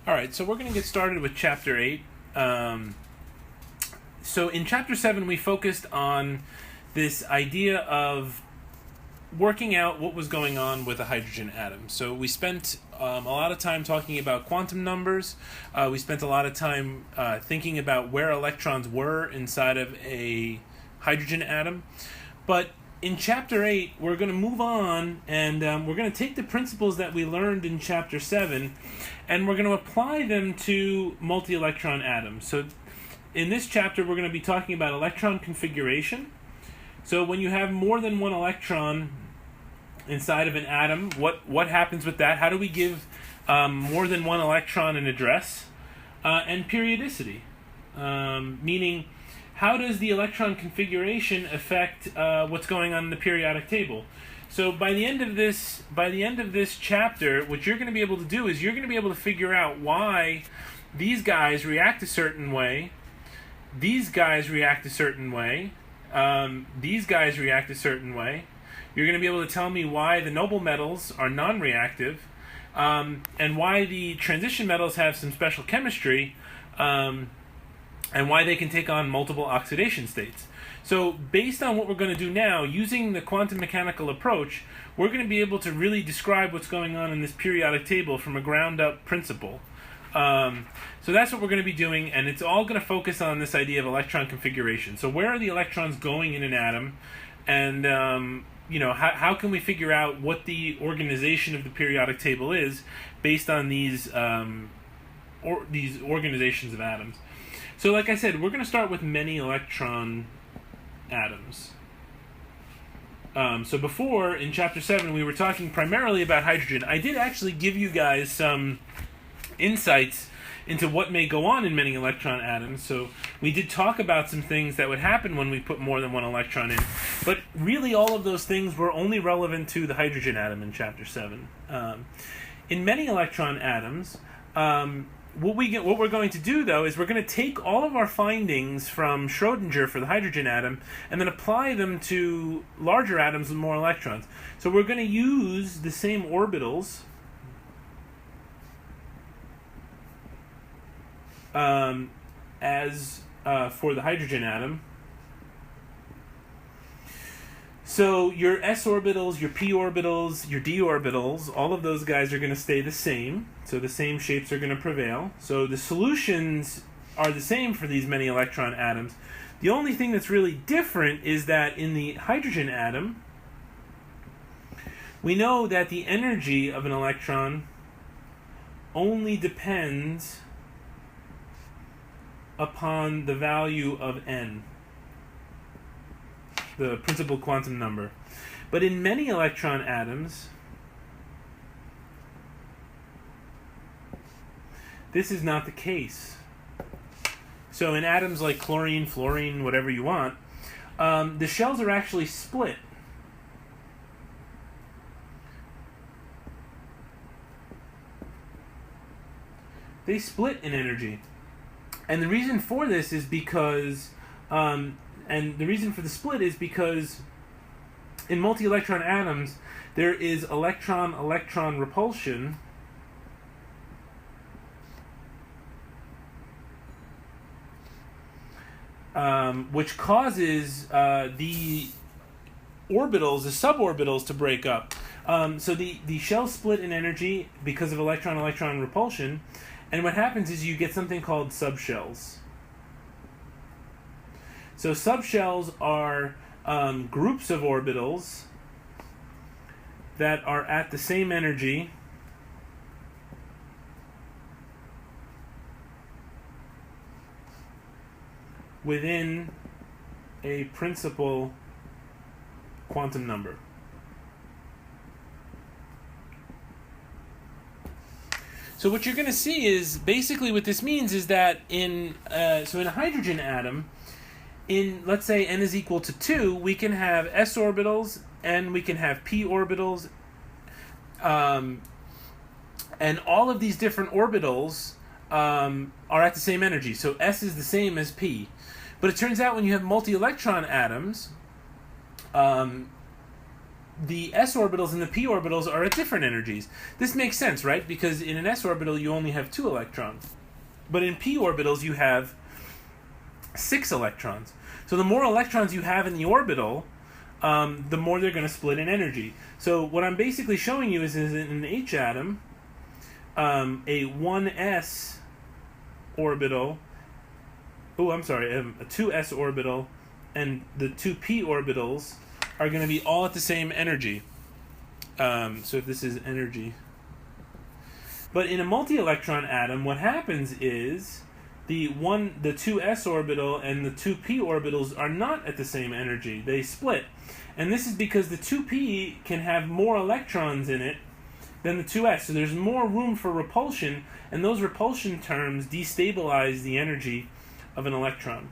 All right, so we're going to get started with Chapter 8. So in Chapter 7, we focused on this idea of working out what was going on with a hydrogen atom. So we spent a lot of time talking about quantum numbers. We spent a lot of time thinking about where electrons were inside of a hydrogen atom. But in Chapter 8, we're going to move on, and we're going to take the principles that we learned in Chapter 7, and we're going to apply them to multi-electron atoms. So in this chapter, we're going to be talking about electron configuration. So when you have more than one electron inside of an atom, what happens with that? How do we give more than one electron an address? And periodicity, meaning how does the electron configuration affect what's going on in the periodic table? So by the end of this chapter, what you're going to be able to do is you're going to be able to figure out why these guys react a certain way, these guys react a certain way, these guys react a certain way. You're going to be able to tell me why the noble metals are non-reactive, and why the transition metals have some special chemistry, and why they can take on multiple oxidation states. So based on what we're going to do now, using the quantum mechanical approach, we're going to be able to really describe what's going on in this periodic table from a ground-up principle. So that's what we're going to be doing, and it's all going to focus on this idea of electron configuration. So where are the electrons going in an atom, and how can we figure out what the organization of the periodic table is based on these organizations of atoms. So like I said, we're going to start with many electron atoms. So before, in Chapter 7, we were talking primarily about hydrogen. I did actually give you guys some insights into what may go on in many electron atoms. So we did talk about some things that would happen when we put more than one electron in. But really all of those things were only relevant to the hydrogen atom in Chapter 7. In many electron atoms, what we're going to do, though, is we're going to take all of our findings from Schrödinger for the hydrogen atom and then apply them to larger atoms with more electrons. So we're going to use the same orbitals as for the hydrogen atom. So your s orbitals, your p orbitals, your d orbitals, all of those guys are going to stay the same. So the same shapes are going to prevail. So the solutions are the same for these many electron atoms. The only thing that's really different is that in the hydrogen atom, we know that the energy of an electron only depends upon the value of n, the principal quantum number. But in many electron atoms, this is not the case. So in atoms like chlorine, fluorine, whatever you want, the shells are actually split. They split in energy. And the reason for this is because and the reason for the split is because in multi-electron atoms, there is electron-electron repulsion, which causes the orbitals, the suborbitals, to break up. So the shells split in energy because of electron-electron repulsion, and what happens is you get something called subshells. So subshells are groups of orbitals that are at the same energy within a principal quantum number. So what you're going to see is basically what this means is that in a hydrogen atom, in, let's say, n is equal to 2, we can have s orbitals and we can have p orbitals, and all of these different orbitals are at the same energy. So s is the same as p. But it turns out when you have multi-electron atoms, the s orbitals and the p orbitals are at different energies. This makes sense, right? Because in an s orbital you only have 2 electrons. But in p orbitals you have 6 electrons. So the more electrons you have in the orbital, the more they're going to split in energy. So what I'm basically showing you is in an H atom, a 1s orbital, a 2s orbital, and the 2p orbitals are going to be all at the same energy. So if this is energy. But in a multi-electron atom, what happens is the 2s orbital and the 2p orbitals are not at the same energy. They split. And this is because the 2p can have more electrons in it than the 2s. So there's more room for repulsion, and those repulsion terms destabilize the energy of an electron.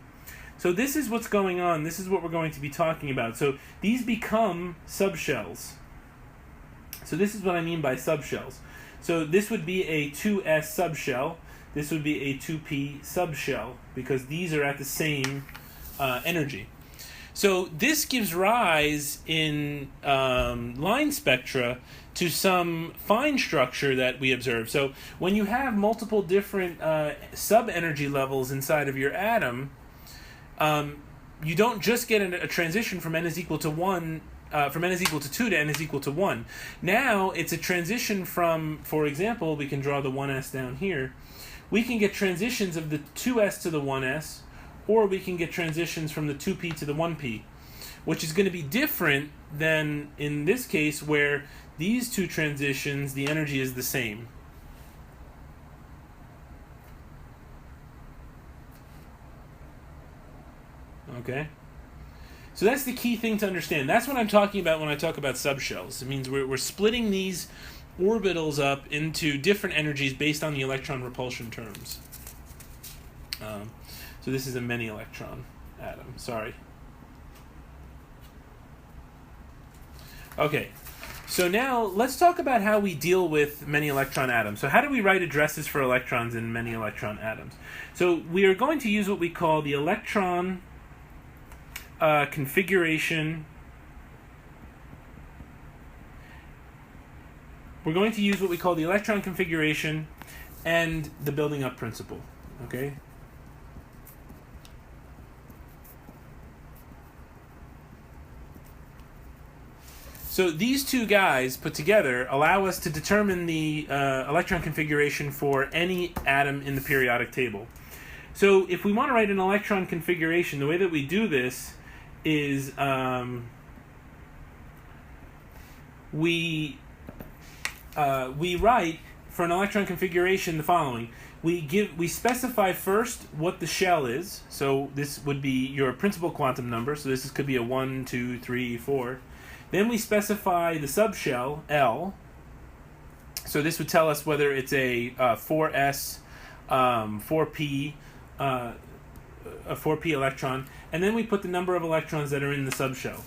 So this is what's going on. This is what we're going to be talking about. So these become subshells. So this is what I mean by subshells. So this would be a 2s subshell. This would be a 2p subshell, because these are at the same energy. So this gives rise in line spectra to some fine structure that we observe. So when you have multiple different sub-energy levels inside of your atom, you don't just get a transition from n is equal to 1, from n is equal to 2 to n is equal to 1. Now it's a transition from, for example, we can draw the 1s down here. We can get transitions of the 2s to the 1s, or we can get transitions from the 2p to the 1p, which is going to be different than in this case where these two transitions, the energy is the same. Okay? So that's the key thing to understand. That's what I'm talking about when I talk about subshells. It means we're splitting these orbitals up into different energies based on the electron repulsion terms. So this is a many electron atom. Sorry. Okay. So now let's talk about how we deal with many electron atoms. So how do we write addresses for electrons in many electron atoms? So we are going to use what we call the electron configuration. We're going to use what we call the electron configuration and the building up principle. Okay? So these two guys put together allow us to determine the electron configuration for any atom in the periodic table. So if we want to write an electron configuration, the way that we do this is we write for an electron configuration the following. We specify first what the shell is. So this would be your principal quantum number. So this could be a 1, 2, 3, 4. Then we specify the subshell, L. So this would tell us whether it's a 4s, 4p, a 4p electron. And then we put the number of electrons that are in the subshell.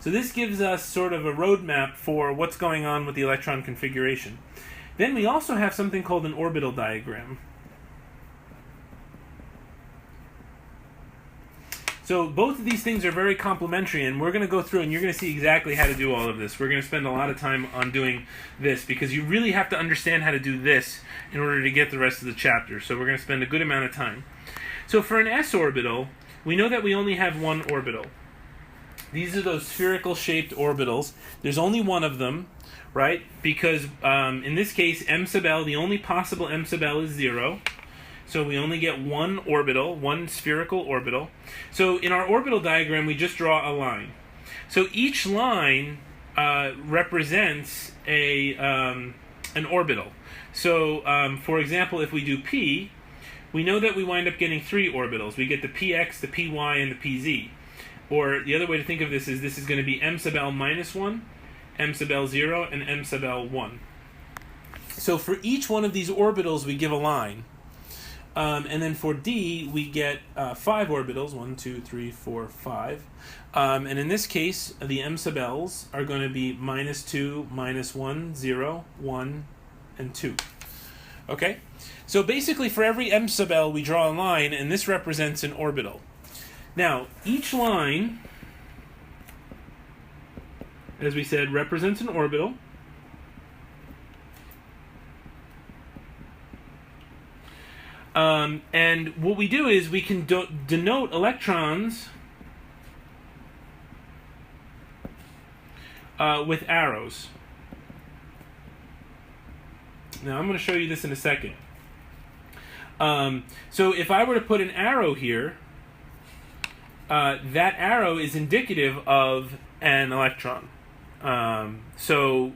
So this gives us sort of a roadmap for what's going on with the electron configuration. Then we also have something called an orbital diagram. So both of these things are very complementary, and we're going to go through and you're going to see exactly how to do all of this. We're going to spend a lot of time on doing this because you really have to understand how to do this in order to get the rest of the chapter. So we're going to spend a good amount of time. So for an s orbital, we know that we only have one orbital. These are those spherical shaped orbitals. There's only one of them, right? Because in this case, m sub l, the only possible m sub l is 0. So we only get one orbital, one spherical orbital. So in our orbital diagram, we just draw a line. So each line represents an orbital. So for example, if we do p, we know that we wind up getting 3 orbitals. We get the px, the py, and the pz. Or the other way to think of this is going to be m sub l minus 1, m sub l 0, and m sub l 1. So for each one of these orbitals, we give a line. And then for D, we get 5 orbitals, 1, 2, 3, 4, 5. And in this case, the m sub l's are going to be minus 2, minus 1, 0, 1, and 2. Okay? So basically, for every m sub l, we draw a line, and this represents an orbital. Now, each line as we said, represents an orbital. And what we do is we can denote electrons with arrows. Now I'm going to show you this in a second. So if I were to put an arrow here, that arrow is indicative of an electron. So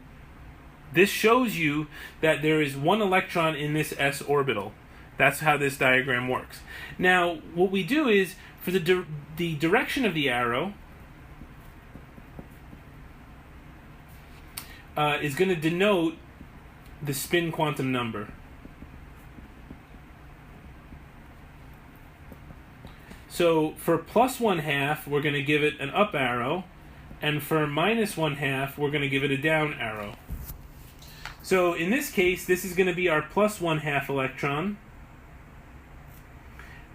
this shows you that there is one electron in this s orbital. That's how this diagram works. Now, what we do is, for the direction of the arrow is going to denote the spin quantum number. So for plus 1/2, we're going to give it an up arrow, and for minus 1/2, we're going to give it a down arrow. So in this case, this is going to be our plus 1/2 electron,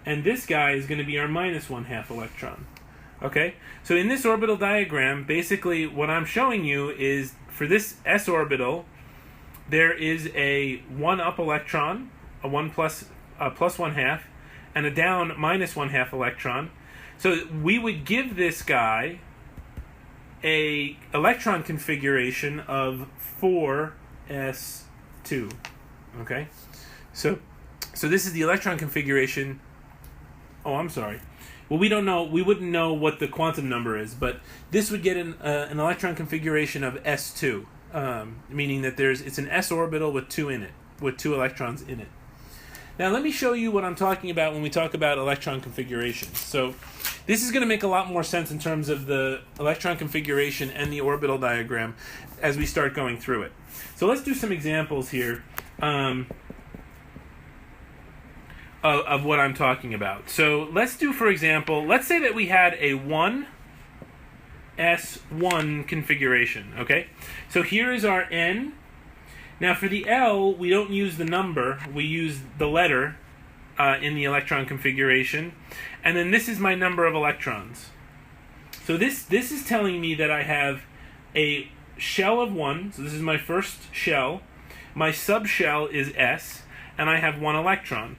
and this guy is going to be our minus 1/2 electron. Okay? So in this orbital diagram, basically what I'm showing you is, for this s orbital, there is a 1 up electron, a 1 plus 1/2, and a down minus 1/2 electron. So we would give this guy a electron configuration of 4s2. Okay? So this is the electron configuration. Oh, I'm sorry. Well, we don't know. We wouldn't know what the quantum number is, but this would get an electron configuration of s2, meaning that it's an s orbital with 2 in it, with 2 electrons in it. Now, let me show you what I'm talking about when we talk about electron configurations. So this is going to make a lot more sense in terms of the electron configuration and the orbital diagram as we start going through it. So let's do some examples here of what I'm talking about. So let's do, for example, let's say that we had a 1s1 configuration, okay? So here is our n. Now for the L, we don't use the number, we use the letter in the electron configuration. And then this is my number of electrons. So this is telling me that I have a shell of 1, so this is my first shell. My subshell is S, and I have 1 electron.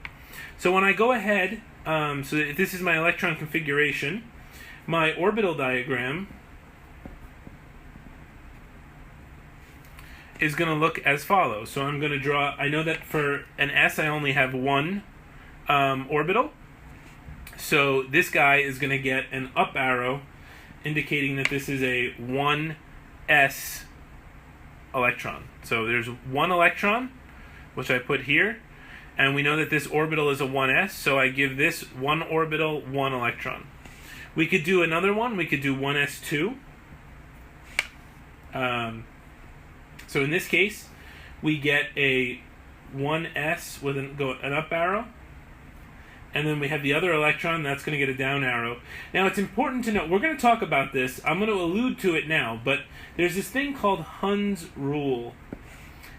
So when I go ahead, so this is my electron configuration, my orbital diagram is going to look as follows. So I'm going to draw, I know that for an S I only have 1 orbital. So this guy is going to get an up arrow indicating that this is a 1s electron. So there's 1 electron, which I put here. And we know that this orbital is a 1s, so I give this 1 orbital 1 electron. We could do another one. We could do 1s2. So in this case, we get a 1s with an up arrow. And then we have the other electron, that's going to get a down arrow. Now it's important to note, we're going to talk about this. I'm going to allude to it now, but there's this thing called Hund's rule.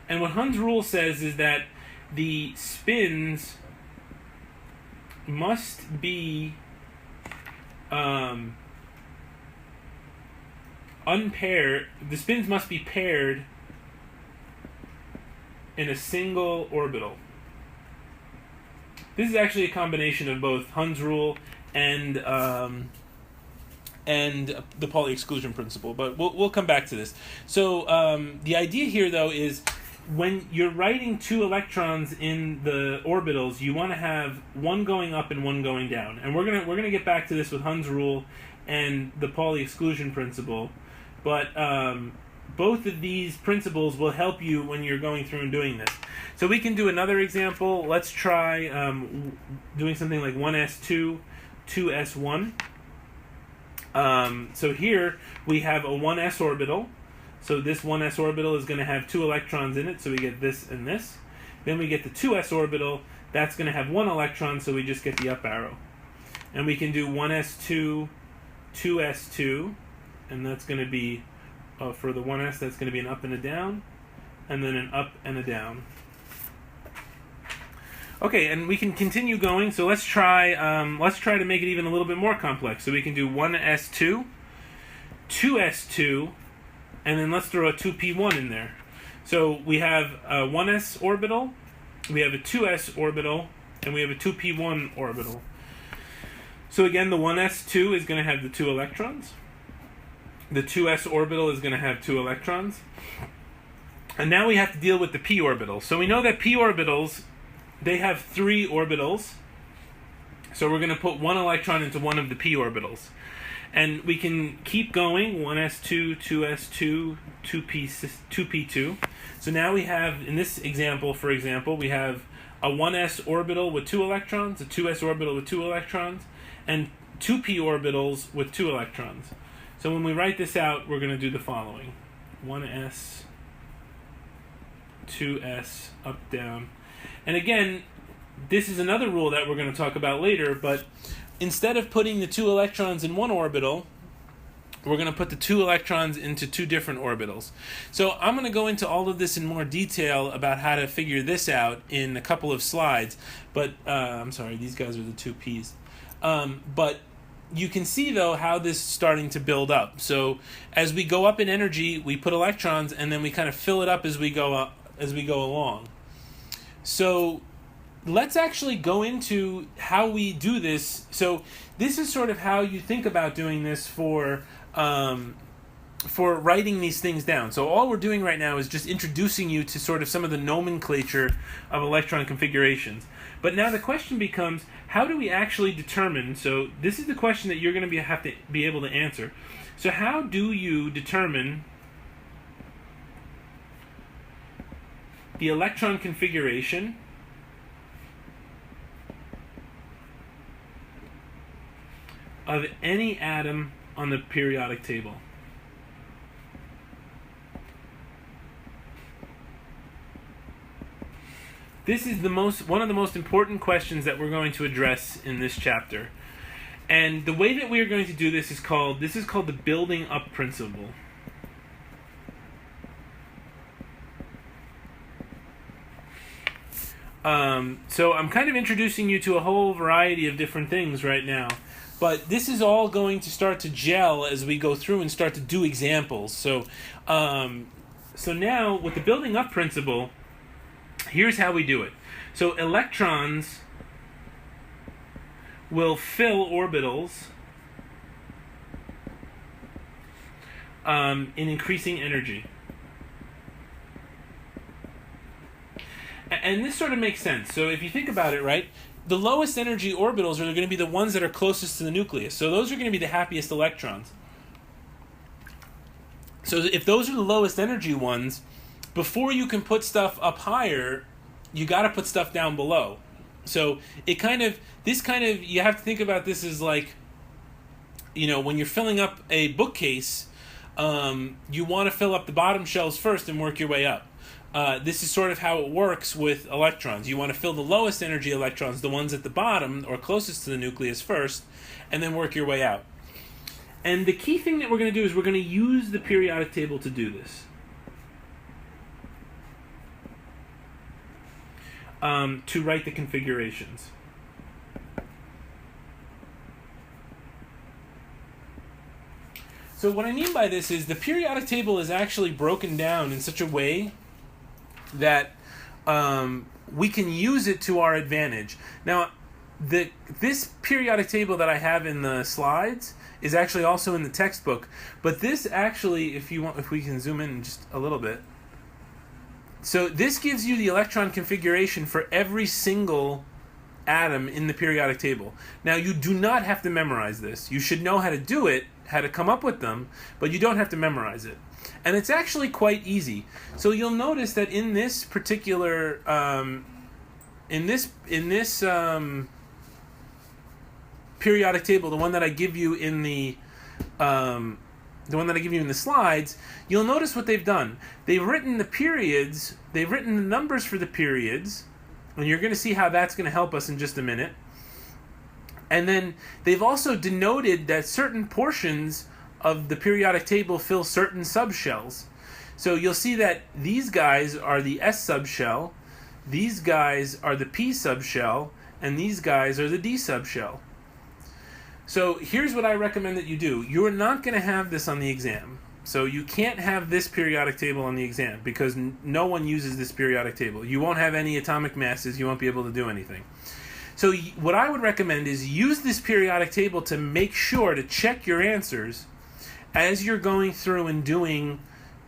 And what Hund's rule says is that the spins must be unpaired. The spins must be paired in a single orbital. This is actually a combination of both Hund's rule and the Pauli exclusion principle, but we'll come back to this. So the idea here, though, is when you're writing 2 electrons in the orbitals, you want to have 1 going up and 1 going down. And we're gonna get back to this with Hund's rule and the Pauli exclusion principle. But both of these principles will help you when you're going through and doing this. So we can do another example. Let's try doing something like 1s2, 2s1. So here we have a 1s orbital. So this 1s orbital is going to have 2 electrons in it, so we get this and this. Then we get the 2s orbital. That's going to have 1 electron, so we just get the up arrow. And we can do 1s2, 2s2, and that's going to be, for the 1s, that's going to be an up and a down, and then an up and a down. Okay, and we can continue going. So let's try to make it even a little bit more complex. So we can do 1s2, 2s2, and then let's throw a 2p1 in there. So we have a 1s orbital, we have a 2s orbital, and we have a 2p1 orbital. So again, the 1s2 is going to have the 2 electrons. The 2s orbital is going to have 2 electrons. And now we have to deal with the p orbital. So we know that p orbitals, they have 3 orbitals. So we're going to put 1 electron into one of the p orbitals. And we can keep going, 1s2, 2s2, 2p2. So now we have, in this example, for example, we have a 1s orbital with 2 electrons, a 2s orbital with 2 electrons, and 2p orbitals with 2 electrons. So when we write this out, we're going to do the following. 1s, 2s, up, down. And again, this is another rule that we're going to talk about later, but instead of putting the 2 electrons in one orbital, we're going to put the 2 electrons into 2 different orbitals. So I'm going to go into all of this in more detail about how to figure this out in a couple of slides. But, I'm sorry, these guys are the 2 Ps. But you can see, though, how this is starting to build up. So as we go up in energy, we put electrons, and then we kind of fill it up as we go along. So let's actually go into how we do this. So this is sort of how you think about doing this for writing these things down. So all we're doing right now is just introducing you to sort of some of the nomenclature of electron configurations. But now the question becomes, how do we actually determine, so this is the question that you're going to have to be able to answer. So how do you determine the electron configuration of any atom on the periodic table? This is one of the most important questions that we're going to address in this chapter. And the way that we are going to do this is called the building up principle. So I'm kind of introducing you to a whole variety of different things right now. But this is all going to start to gel as we go through and start to do examples. So now, with the building up principle, here's how we do it. So electrons will fill orbitals in increasing energy. And this sort of makes sense. So if you think about it, right, the lowest energy orbitals are going to be the ones that are closest to the nucleus. So those are going to be the happiest electrons. So if those are the lowest energy ones, before you can put stuff up higher, you got to put stuff down below. So you have to think about this as like, when you're filling up a bookcase, you want to fill up the bottom shelves first and work your way up. This is sort of how it works with electrons. You want to fill the lowest energy electrons, the ones at the bottom or closest to the nucleus first, and then work your way out. And the key thing that we're going to do is we're going to use the periodic table to do this. To write the configurations. So what I mean by this is the periodic table is actually broken down in such a way that we can use it to our advantage. Now, this periodic table that I have in the slides is actually also in the textbook, but this actually, if we can zoom in just a little bit. So this gives you the electron configuration for every single atom in the periodic table. Now, you do not have to memorize this. You should know how to do it, how to come up with them, but you don't have to memorize it. And it's actually quite easy. So you'll notice that in this particular periodic table, the one that I give you in the slides, you'll notice what they've done. They've written the periods, they've written the numbers for the periods, and you're going to see how that's going to help us in just a minute. And then they've also denoted that certain portions of the periodic table fill certain subshells. So you'll see that these guys are the S subshell, these guys are the P subshell, and these guys are the D subshell. So here's what I recommend that you do. You're not going to have this on the exam. So you can't have this periodic table on the exam because no one uses this periodic table. You won't have any atomic masses. You won't be able to do anything. So what I would recommend is use this periodic table to make sure to check your answers as you're going through and doing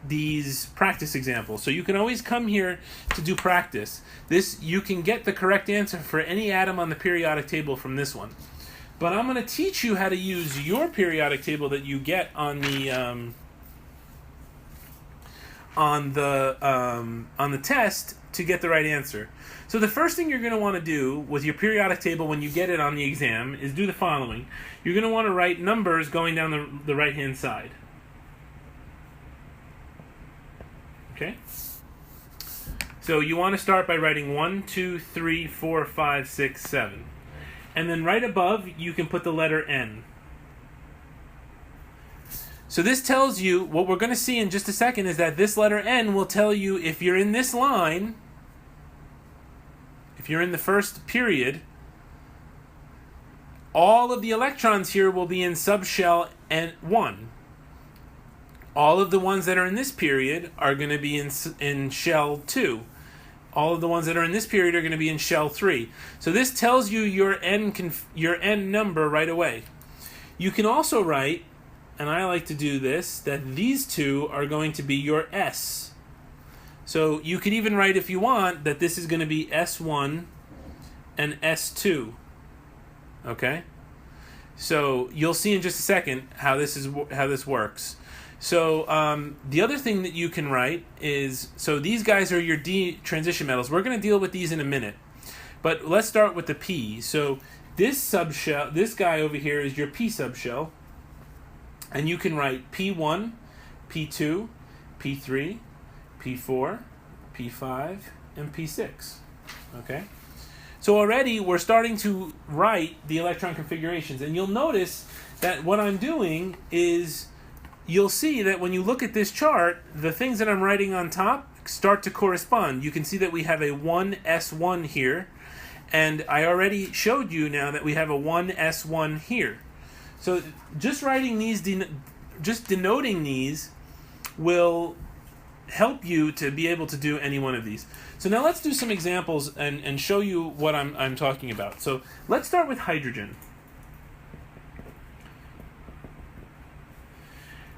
these practice examples. So you can always come here to do practice. You can get the correct answer for any atom on the periodic table from this one. But I'm going to teach you how to use your periodic table that you get on the test to get the right answer. So the first thing you're going to want to do with your periodic table when you get it on the exam is do the following. You're going to want to write numbers going down the right-hand side. Okay? So you want to start by writing 1, 2, 3, 4, 5, 6, 7. And then right above, you can put the letter N. So this tells you, what we're going to see in just a second is that this letter N will tell you if you're in this line, if you're in the first period, all of the electrons here will be in subshell N1. All of the ones that are in this period are going to be in shell 2. All of the ones that are in this period are going to be in shell 3. So this tells you your N number right away. You can also write, and I like to do this, that these two are going to be your S. So you could even write, if you want, that this is going to be S1 and S2. Okay? So you'll see in just a second how this works. So the other thing that you can write is, so these guys are your D transition metals. We're going to deal with these in a minute. But let's start with the P. So this subshell, this guy over here is your P subshell. And you can write P1, P2, P3, P4, P5, and P6. Okay? So already we're starting to write the electron configurations. And you'll notice that what I'm doing is, you'll see that when you look at this chart, the things that I'm writing on top start to correspond. You can see that we have a 1s1 here, and I already showed you now that we have a 1s1 here. So just writing these, just denoting these will help you to be able to do any one of these. So now let's do some examples and show you what I'm talking about. So let's start with hydrogen.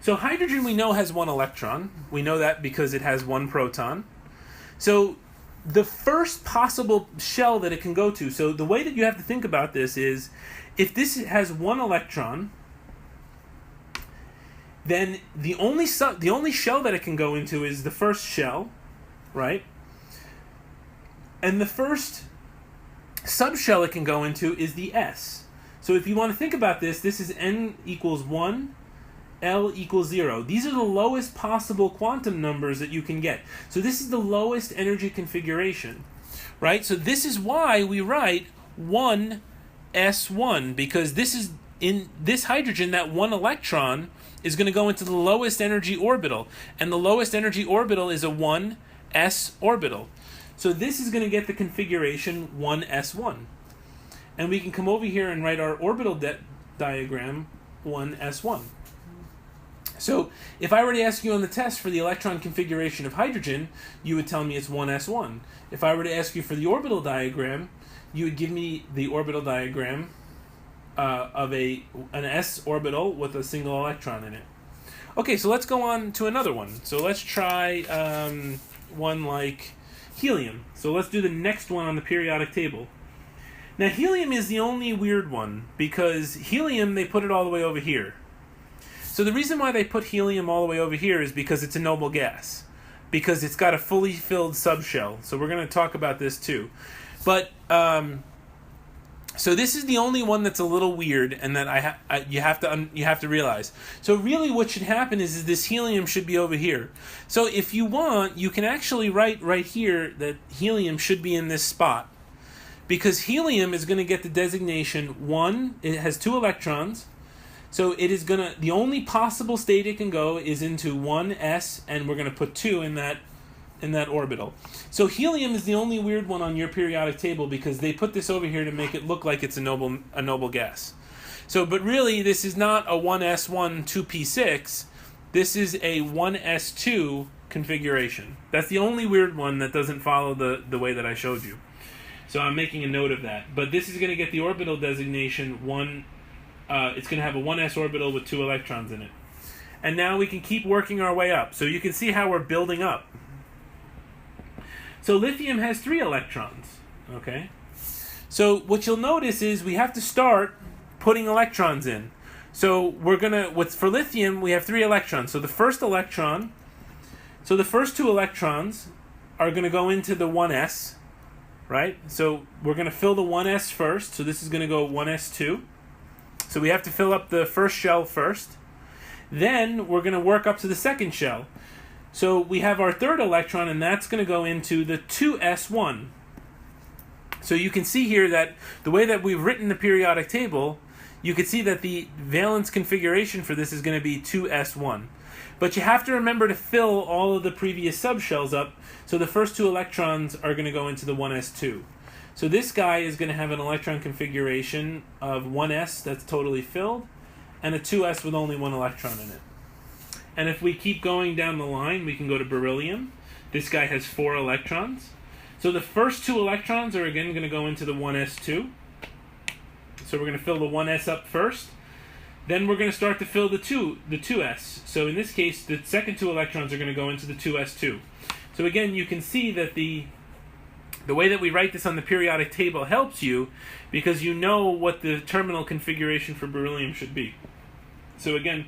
So hydrogen we know has one electron. We know that because it has one proton. So the first possible shell that it can go to, so the way that you have to think about this is, if this has one electron, then the only shell that it can go into is the first shell, right? And the first subshell it can go into is the S. So if you want to think about this, this is N equals 1, L equals 0. These are the lowest possible quantum numbers that you can get. So this is the lowest energy configuration, right? So this is why we write 1s1, because this is, in this hydrogen, that one electron is going to go into the lowest energy orbital, and the lowest energy orbital is a 1s orbital. So this is going to get the configuration 1s1. And we can come over here and write our orbital diagram 1s1. So if I were to ask you on the test for the electron configuration of hydrogen, you would tell me it's 1s1. If I were to ask you for the orbital diagram, you would give me the orbital diagram of an s orbital with a single electron in it. Okay, so let's go on to another one. So let's try one like helium. So let's do the next one on the periodic table. Now helium is the only weird one, because helium, they put it all the way over here. So the reason why they put helium all the way over here is because it's a noble gas, because it's got a fully filled subshell. So we're going to talk about this too. But so this is the only one that's a little weird, and that you have to realize. So really, what should happen is this helium should be over here. So if you want, you can actually write right here that helium should be in this spot, because helium is going to get the designation 1. It has 2 electrons. So it is gonna, the only possible state it can go is into 1s, and we're gonna put 2 in that orbital. So helium is the only weird one on your periodic table, because they put this over here to make it look like it's a noble gas. So, but really, this is not a 1s1 2p6. this is a 1s2 configuration. That's the only weird one that doesn't follow the way that I showed you. So I'm making a note of that. But this is going to get the orbital designation 1. It's going to have a 1s orbital with 2 electrons in it. And now we can keep working our way up. So you can see how we're building up. So lithium has 3 electrons. Okay. So what you'll notice is we have to start putting electrons in. So we're going to, for lithium, we have 3 electrons. So the first 2 electrons are going to go into the 1s, right? So we're going to fill the 1s first. So this is going to go 1s2. So we have to fill up the first shell first. Then we're going to work up to the second shell. So we have our third electron, and that's going to go into the 2s1. So you can see here that the way that we've written the periodic table, you can see that the valence configuration for this is going to be 2s1. But you have to remember to fill all of the previous subshells up, so the first 2 electrons are going to go into the 1s2. So this guy is going to have an electron configuration of 1s that's totally filled, and a 2s with only 1 electron in it. And if we keep going down the line, we can go to beryllium. This guy has 4 electrons. So the first 2 electrons are again going to go into the 1s2. So we're going to fill the 1s up first. Then we're going to start to fill the 2s. So in this case, the second 2 electrons are going to go into the 2s2. So again, you can see that the way that we write this on the periodic table helps you because you know what the terminal configuration for beryllium should be. So again,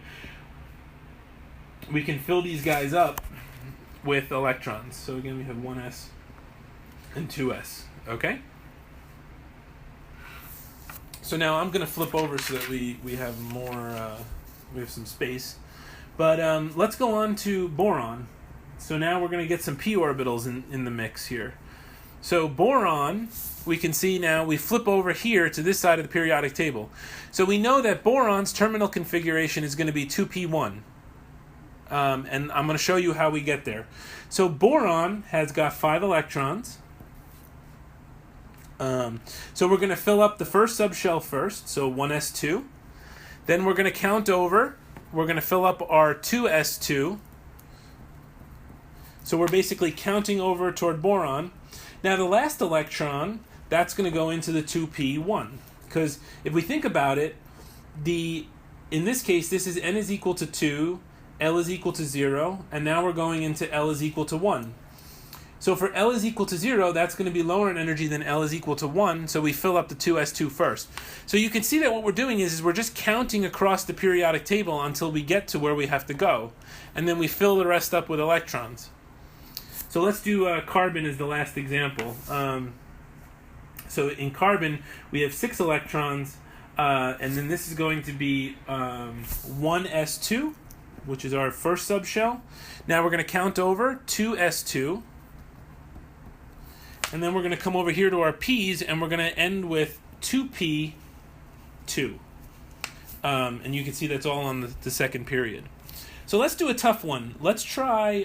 we can fill these guys up with electrons. So again, we have 1s and 2s. Okay? So now I'm going to flip over so that we have more, we have some space. But let's go on to boron. So now we're going to get some p orbitals in the mix here. So boron, we can see now, we flip over here to this side of the periodic table. So we know that boron's terminal configuration is going to be 2p1. And I'm going to show you how we get there. So boron has got 5 electrons. So we're going to fill up the first subshell first, so 1s2. Then we're going to count over. We're going to fill up our 2s2. So we're basically counting over toward boron. Now the last electron, that's going to go into the 2p1. Because if we think about it, in this case, this is n is equal to 2, L is equal to 0, and now we're going into L is equal to 1. So for L is equal to 0, that's going to be lower in energy than L is equal to 1, so we fill up the 2s2 first. So you can see that what we're doing is we're just counting across the periodic table until we get to where we have to go, and then we fill the rest up with electrons. So let's do carbon as the last example. So in carbon, we have 6 electrons, and then this is going to be 1s2, which is our first subshell. Now we're going to count over 2s2. And then we're going to come over here to our p's, and we're going to end with 2p2. And you can see that's all on the second period. So let's do a tough one. Let's try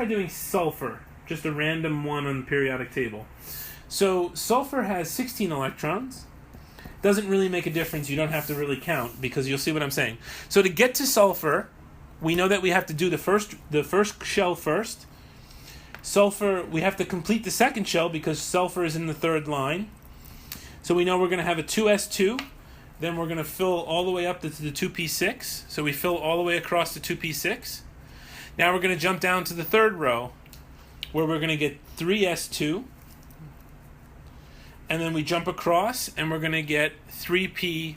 doing sulfur, just a random one on the periodic table. So sulfur has 16 electrons. Doesn't really make a difference. You don't have to really count because you'll see what I'm saying. So to get to sulfur, we know that we have to do the first shell first. Sulfur, we have to complete the second shell because sulfur is in the third line. So we know we're going to have a 2s2. Then we're going to fill all the way up to the 2p6. So we fill all the way across to 2p6. Now we're going to jump down to the third row where we're going to get 3s2. And then we jump across and we're going to get 3p4.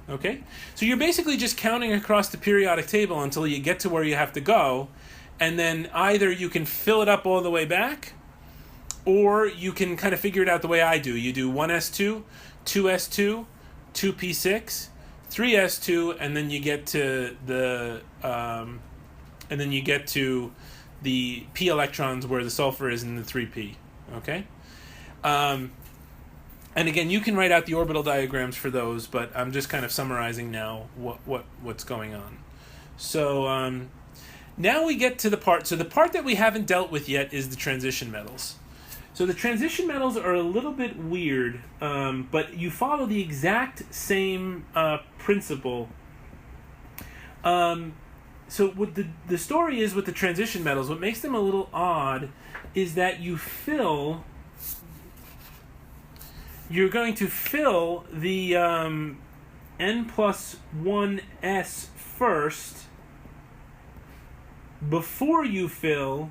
Okay? So you're basically just counting across the periodic table until you get to where you have to go. And then either you can fill it up all the way back, or you can kind of figure it out the way I do. You do 1s2, 2s2, 2p6, 3s2, and then you get to the p electrons where the sulfur is in the 3p. Okay. And again, you can write out the orbital diagrams for those, but I'm just kind of summarizing now what's going on. So now we get to the part. So the part that we haven't dealt with yet is the transition metals. So the transition metals are a little bit weird, but you follow the exact same principle So what the story is with the transition metals, what makes them a little odd is that you're going to fill the n+1s first before you fill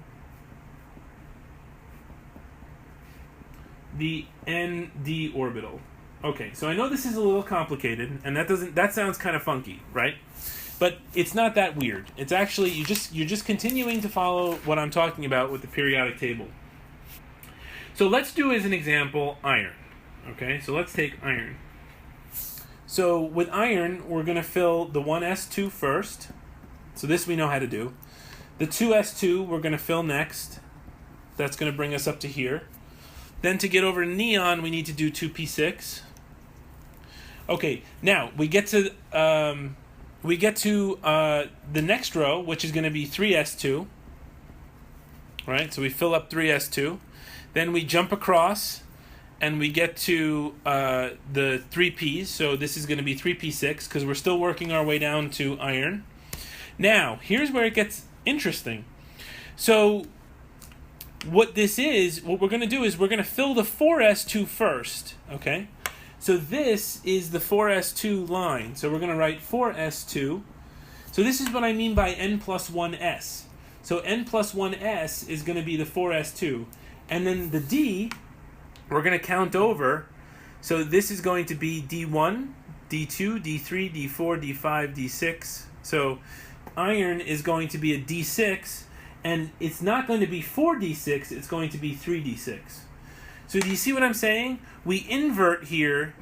the nd orbital. Okay, so I know this is a little complicated, and that sounds kind of funky, right? But it's not that weird. It's actually you're just continuing to follow what I'm talking about with the periodic table. So let's do as an example iron. Okay, so let's take iron. So with iron, we're going to fill the 1s2 first. So this we know how to do. The 2s2 we're going to fill next. That's going to bring us up to here. Then to get over to neon, we need to do 2p6. Okay, now we get to the next row, which is going to be 3s2. Right, so we fill up 3s2. Then we jump across, and we get to the 3p's. So this is going to be 3p6 because we're still working our way down to iron. Now, here's where it gets interesting. So what we're going to do is we're going to fill the 4s2 first, okay? So this is the 4s2 line. So we're going to write 4s2. So this is what I mean by n+1s. So n+1s is going to be the 4s2. And then the d, we're going to count over. So this is going to be d1, d2, d3, d4, d5, d6. So iron is going to be a d6. And it's not going to be 4d6, it's going to be 3d6. So do you see what I'm saying? We invert here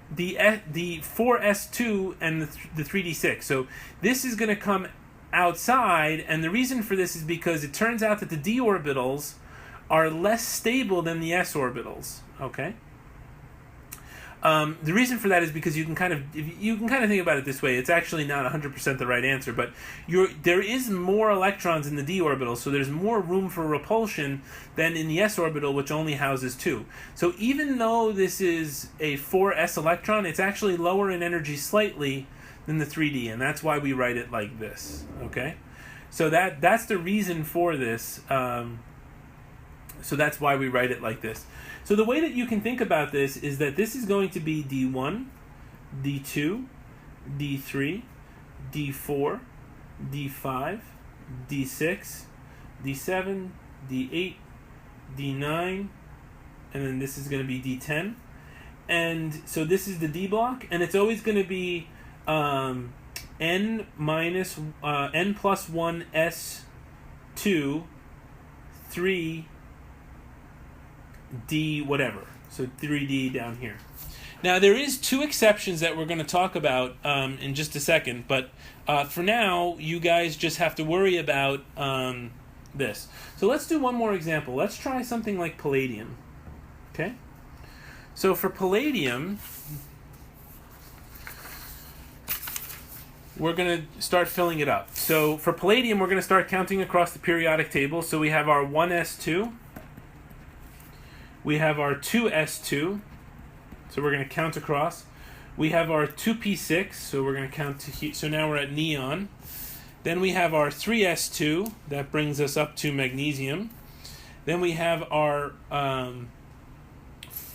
the 4s2 and the 3d6. So this is going to come outside, and the reason for this is because it turns out that the d orbitals are less stable than the s orbitals. Okay. The reason for that is because you can kind of think about it this way. It's actually not 100% the right answer, but there is more electrons in the d orbital, so there's more room for repulsion than in the s orbital, which only houses 2. So even though this is a 4s electron, it's actually lower in energy slightly than the 3d, and that's why we write it like this. Okay, so that's the reason for this. So that's why we write it like this. So the way that you can think about this is that this is going to be D1, D2, D3, D4, D5, D6, D7, D8, D9, and then this is going to be D10. And so this is the D block, and it's always going to be n plus 1 S2, 3, D whatever. So 3D down here. Now there is 2 exceptions that we're going to talk about in just a second, but for now you guys just have to worry about this. So let's do one more example. Let's try something like palladium. Okay? So for palladium, we're going to start filling it up. So for palladium, we're going to start counting across the periodic table. So we have our 1s2. We have our 2s2, so we're going to count across. We have our 2p6, so we're going to count to here. So now we're at neon. Then we have our 3s2, that brings us up to magnesium. Then we have our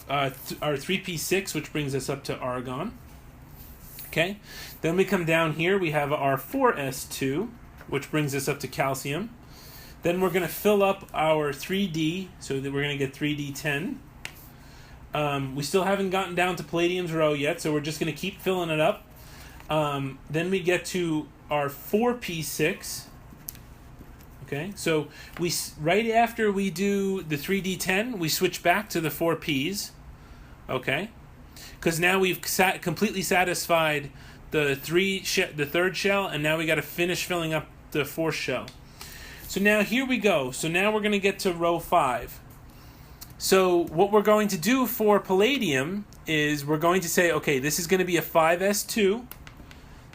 3p6, which brings us up to argon. Okay. Then we come down here. We have our 4s2, which brings us up to calcium. Then we're going to fill up our 3D, so that we're going to get 3D10. We still haven't gotten down to palladium's row yet, so we're just going to keep filling it up. Then we get to our 4P6. Okay, so right after we do the 3D10, we switch back to the 4Ps. Okay, because now we've completely satisfied the third shell, and now we got to finish filling up the 4th shell. So now here we go. So now we're going to get to row 5. So what we're going to do for palladium is we're going to say, okay, this is going to be a 5s2.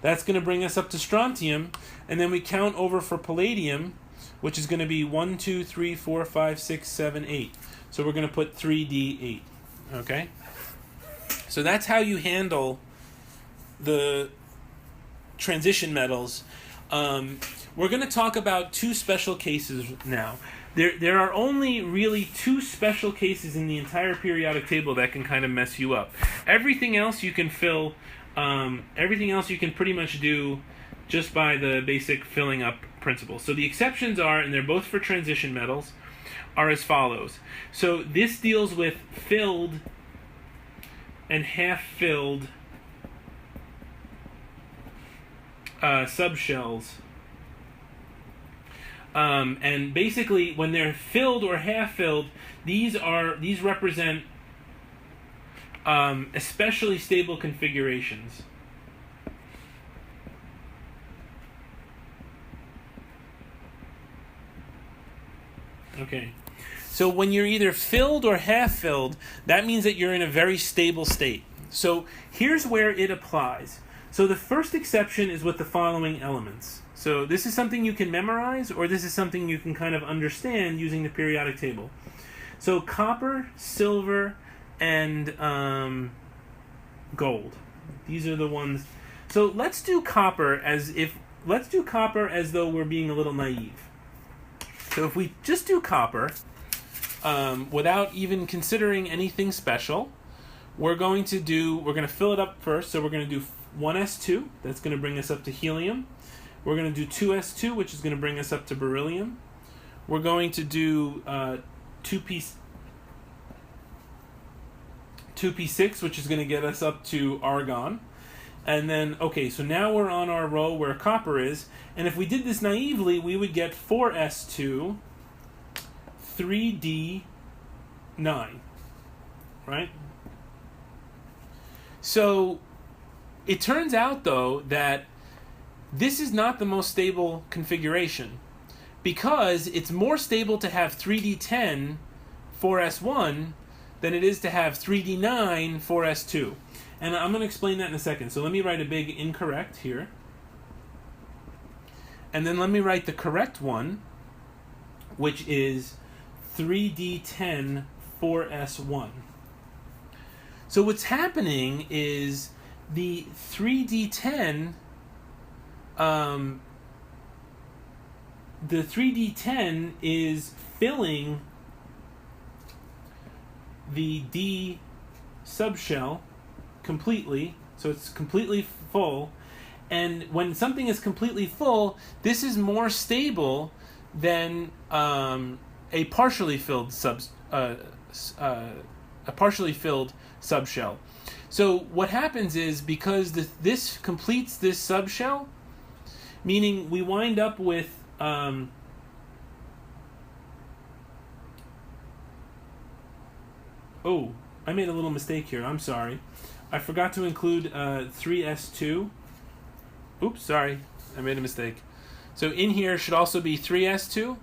That's going to bring us up to strontium. And then we count over for palladium, which is going to be 1, 2, 3, 4, 5, 6, 7, 8. So we're going to put 3d8. Okay? So that's how you handle the transition metals. We're going to talk about two special cases now. There are only really two special cases in the entire periodic table that can kind of mess you up. Everything else you can fill. Everything else you can pretty much do just by the basic filling up principle. So the exceptions are, and they're both for transition metals, are as follows. So this deals with filled and half-filled subshells. And basically, when they're filled or half-filled, these represent especially stable configurations. Okay. So when you're either filled or half-filled, that means that you're in a very stable state. So here's where it applies. So the first exception is with the following elements. So this is something you can memorize, or this is something you can kind of understand using the periodic table. So copper, silver, and gold. These are the ones. So let's do copper as though we're being a little naive. So if we just do copper, without even considering anything special, we're going to fill it up first. So we're going to do 1s2. That's going to bring us up to helium. We're going to do 2s2, which is going to bring us up to beryllium. We're going to do 2p6, which is going to get us up to argon. And then, okay, so now we're on our row where copper is. And if we did this naively, we would get 4s2, 3d9, right? So it turns out, though, that this is not the most stable configuration, because it's more stable to have 3d10, 4s1, than it is to have 3d9, 4s2. And I'm going to explain that in a second. So let me write a big incorrect here. And then let me write the correct one, which is 3d10, 4s1. So what's happening is the 3d10, the 3d10 is filling the D subshell completely, so it's completely full. And when something is completely full, this is more stable than a partially filled subshell. So what happens is, because this completes this subshell, meaning we wind up with oh, I made a little mistake here. I'm sorry. I forgot to include 3s2. Oops, sorry. I made a mistake. So in here should also be 3s2.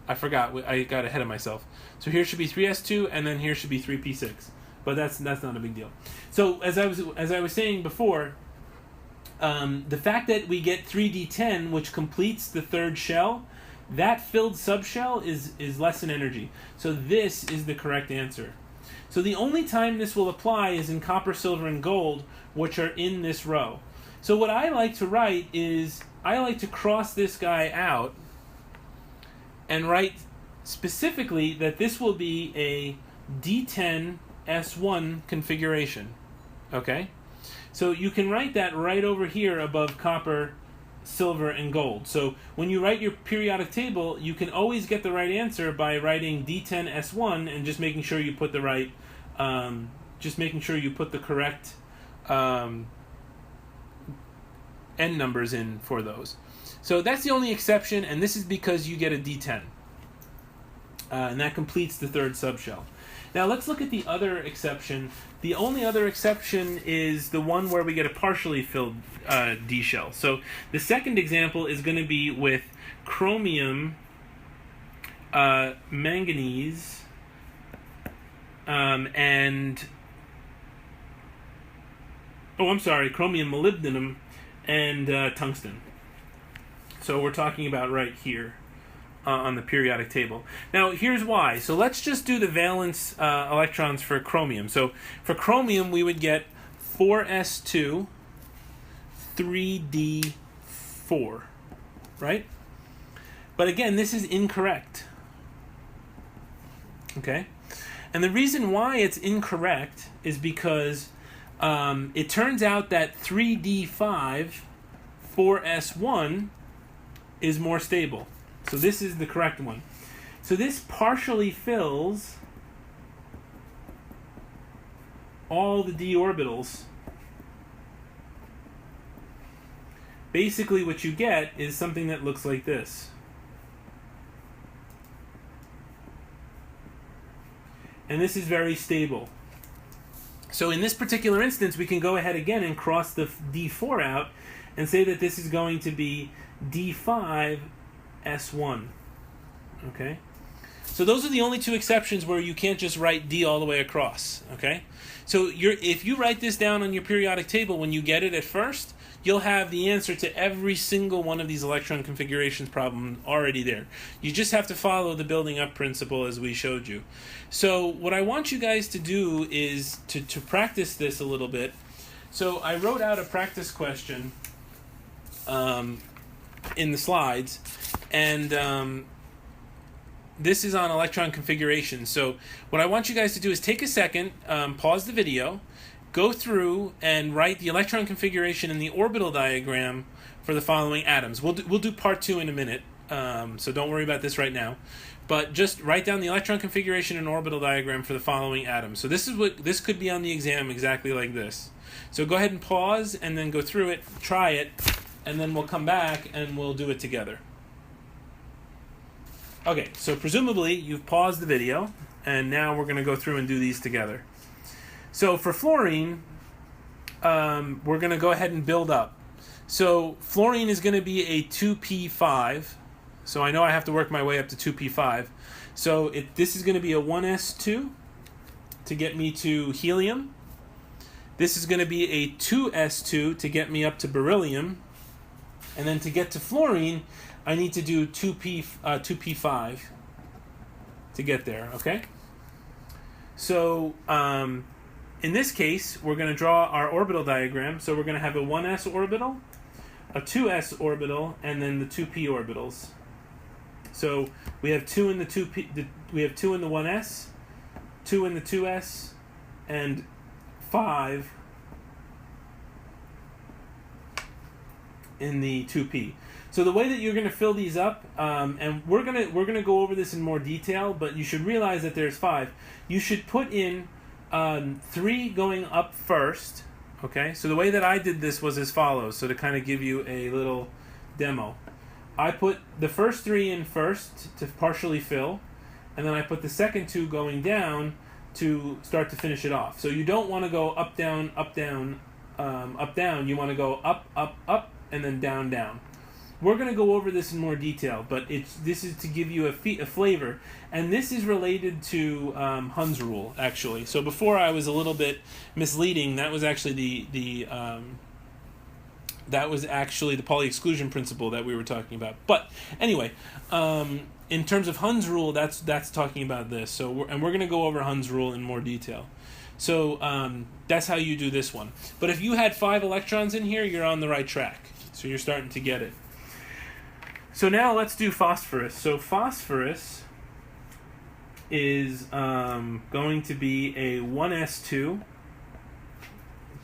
I forgot. I got ahead of myself. So here should be 3s2, and then here should be 3p6. But that's not a big deal. So as I was saying before, the fact that we get 3d10, which completes the third shell, that filled subshell is less in energy. So this is the correct answer. So the only time this will apply is in copper, silver, and gold, which are in this row. So what I like to write is, I like to cross this guy out and write specifically that this will be a D10 S1 configuration. Okay? So you can write that right over here above copper, silver, and gold. So when you write your periodic table, you can always get the right answer by writing D10 S1 and just making sure you put the right, correct n numbers in for those. So that's the only exception, and this is because you get a D10. And that completes the third subshell. Now let's look at the other exception. The only other exception is the one where we get a partially filled D shell. So the second example is going to be with chromium, manganese, chromium, molybdenum, and tungsten. So we're talking about right here on the periodic table. Now here's why. So let's just do the valence electrons for chromium. So for chromium we would get 4s2, 3d4. right? But again, this is incorrect. Okay? And the reason why it's incorrect is because it turns out that 3D5 4S1 is more stable. So this is the correct one. So this partially fills all the d orbitals. Basically what you get is something that looks like this. And this is very stable. So in this particular instance, we can go ahead again and cross the D4 out and say that this is going to be D5 S1. Okay? So those are the only two exceptions where you can't just write D all the way across. Okay? So if you write this down on your periodic table, when you get it at first, you'll have the answer to every single one of these electron configurations problem already there. You just have to follow the building up principle as we showed you. So what I want you guys to do is to practice this a little bit. So I wrote out a practice question in the slides, and this is on electron configuration. So what I want you guys to do is take a second, pause the video, go through and write the electron configuration and the orbital diagram for the following atoms. We'll do part 2 in a minute, so don't worry about this right now. But just write down the electron configuration and orbital diagram for the following atoms. So this could be on the exam exactly like this. So go ahead and pause and then go through it, try it, and then we'll come back and we'll do it together. Okay, so presumably you've paused the video, and now we're going to go through and do these together. So for fluorine, we're going to go ahead and build up. So fluorine is going to be a 2p5. So I know I have to work my way up to 2p5. So this is going to be a 1s2 to get me to helium. This is going to be a 2s2 to get me up to beryllium. And then to get to fluorine, I need to do 2p5 to get there, okay? So in this case, we're going to draw our orbital diagram. So we're going to have a 1s orbital, a 2s orbital, and then the 2p orbitals. So we have 2 in the 2p. We have 2 in the 1s, 2 in the 2s, and 5 in the 2p. So the way that you're going to fill these up, and we're gonna go over this in more detail, but you should realize that there's 5. You should put in 3 going up first. Okay. So the way that I did this was as follows. So to kind of give you a little demo, I put the first 3 in first to partially fill, and then I put the second 2 going down to start to finish it off. So you don't want to go up, down, up, down, up, down. You want to go up, up, up, and then down, down. We're going to go over this in more detail, but this is to give you a flavor, and this is related to Hund's rule, actually. So before I was a little bit misleading. That was actually the Pauli exclusion principle that we were talking about. But anyway, in terms of Hund's rule, that's talking about this. So we're going to go over Hund's rule in more detail. So that's how you do this one. But if you had 5 electrons in here, you're on the right track. So you're starting to get it. So now let's do phosphorus. So phosphorus is going to be a 1s2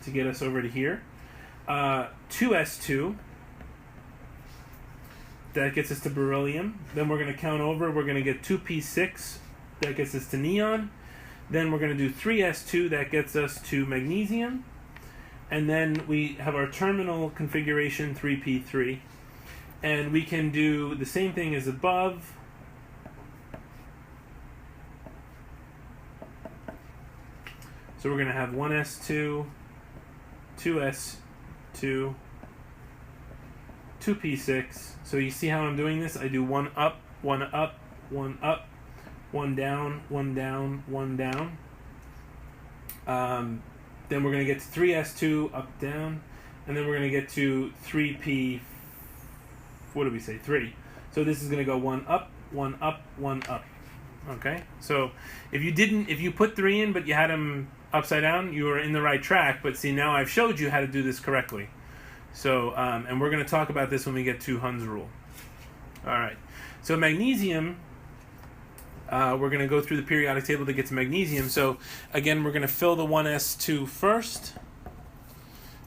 to get us over to here. 2s2, that gets us to beryllium. Then we're going to count over. We're going to get 2p6, that gets us to neon. Then we're going to do 3s2, that gets us to magnesium. And then we have our terminal configuration, 3p3. And we can do the same thing as above. So we're going to have 1s2, 2s2, 2p6. So you see how I'm doing this? I do 1 up, 1 up, 1 up, 1 down, 1 down, 1 down. Then we're going to get to 3s2, up, down. And then we're going to get to 3p, what did we say? 3. So this is going to go 1 up, 1 up, 1 up. Okay? So if you put 3 in but you had them upside down, you were in the right track. But see, now I've showed you how to do this correctly. So, and we're going to talk about this when we get to Hund's rule. All right. So magnesium, we're going to go through the periodic table to get to magnesium. So again, we're going to fill the 1s2 first.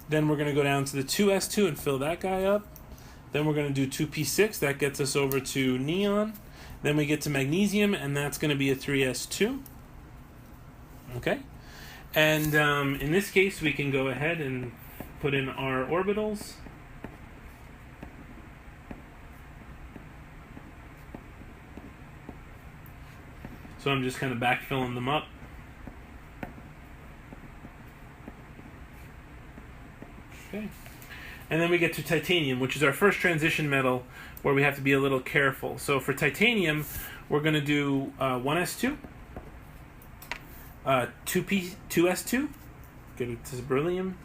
Then we're going to go down to the 2s2 and fill that guy up. Then we're going to do 2p6. That gets us over to neon. Then we get to magnesium, and that's going to be a 3s2. Okay? And in this case, we can go ahead and put in our orbitals. So I'm just kind of backfilling them up. Okay. And then we get to titanium, which is our first transition metal where we have to be a little careful. So for titanium, we're going to do 1s2, 2s2, get it to beryllium,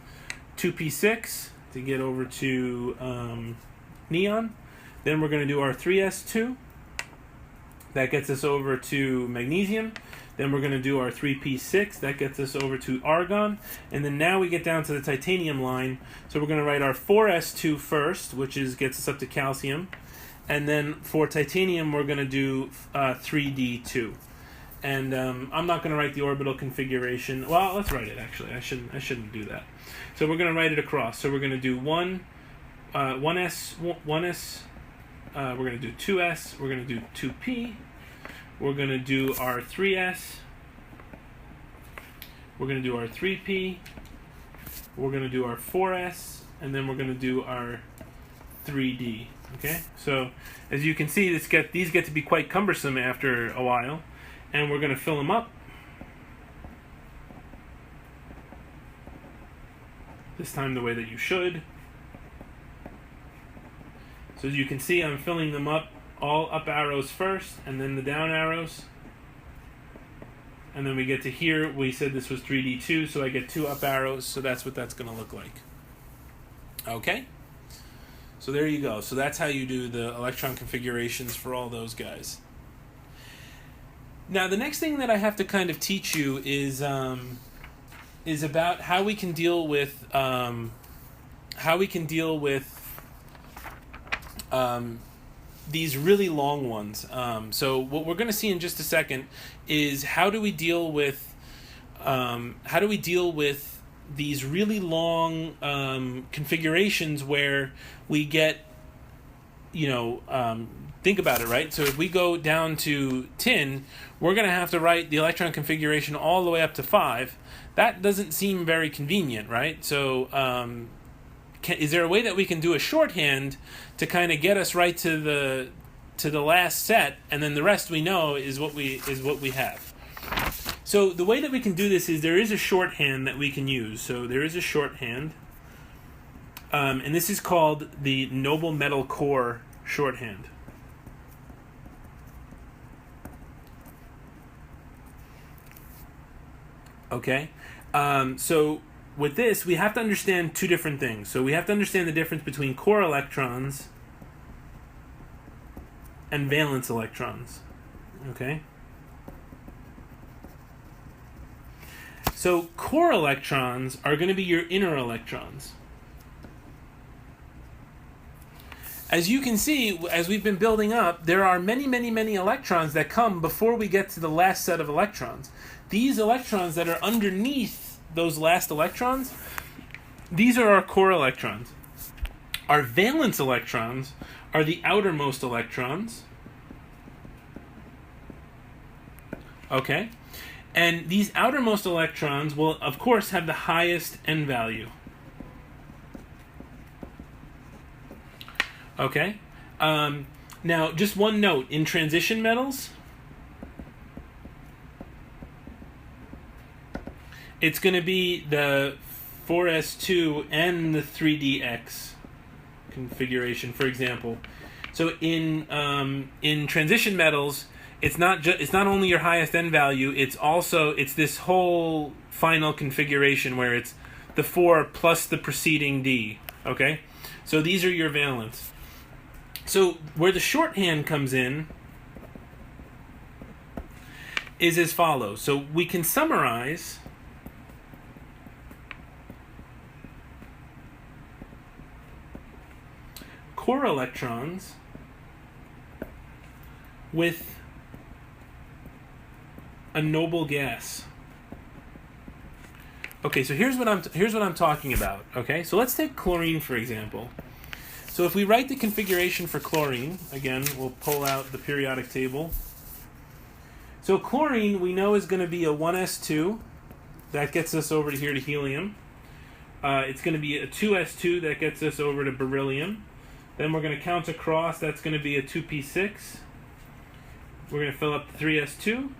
2p6 to get over to neon. Then we're going to do our 3s2. That gets us over to magnesium. Then we're going to do our 3p6. That gets us over to argon. And then now we get down to the titanium line. So we're going to write our 4s2 first, which gets us up to calcium. And then for titanium, we're going to do 3d2. And I'm not going to write the orbital configuration. Well, let's write it, actually. I shouldn't do that. So we're going to write it across. So we're going to do 1s, we're going to do 2s, we're going to do 2p, we're going to do our 3s, we're going to do our 3p, we're going to do our 4s, and then we're going to do our 3d. Okay, so as you can see, these get to be quite cumbersome after a while, and we're going to fill them up. This time the way that you should. So as you can see, I'm filling them up, all up arrows first, and then the down arrows. And then we get to here, we said this was 3d2, so I get 2 up arrows, so that's what that's going to look like. Okay? So there you go. So that's how you do the electron configurations for all those guys. Now, the next thing that I have to kind of teach you is about how we can deal with these really long ones. So what we're going to see in just a second is how do we deal with these really long configurations where we get, think about it, right? So if we go down to tin, we're going to have to write the electron configuration all the way up to 5. That doesn't seem very convenient, right? So is there a way that we can do a shorthand to kind of get us right to the last set, and then the rest we know is what we have? So the way that we can do this is there is a shorthand that we can use. So there is a shorthand, and this is called the noble metal core shorthand. Okay, so with this, we have to understand two different things. So we have to understand the difference between core electrons and valence electrons. Okay? So core electrons are going to be your inner electrons. As you can see, as we've been building up, there are many, many, many electrons that come before we get to the last set of electrons. These electrons that are underneath those last electrons, these are our core electrons. Our valence electrons are the outermost electrons. Okay? And these outermost electrons will, of course, have the highest N value. Okay? Now, just one note. In transition metals, it's going to be the 4s2 and the 3dx configuration, for example. So in transition metals, it's not only your highest N value, it's this whole final configuration where it's the 4 plus the preceding D. Okay? So these are your valence. So where the shorthand comes in is as follows. So we can summarize core electrons with a noble gas. Okay, so here's what I'm talking about. Okay, so let's take chlorine for example. So if we write the configuration for chlorine, again, we'll pull out the periodic table. So chlorine we know is going to be a 1s2. That gets us over to here to helium. It's going to be a 2s2 that gets us over to beryllium. Then we're going to count across. That's going to be a 2p6. We're going to fill up the 3s2.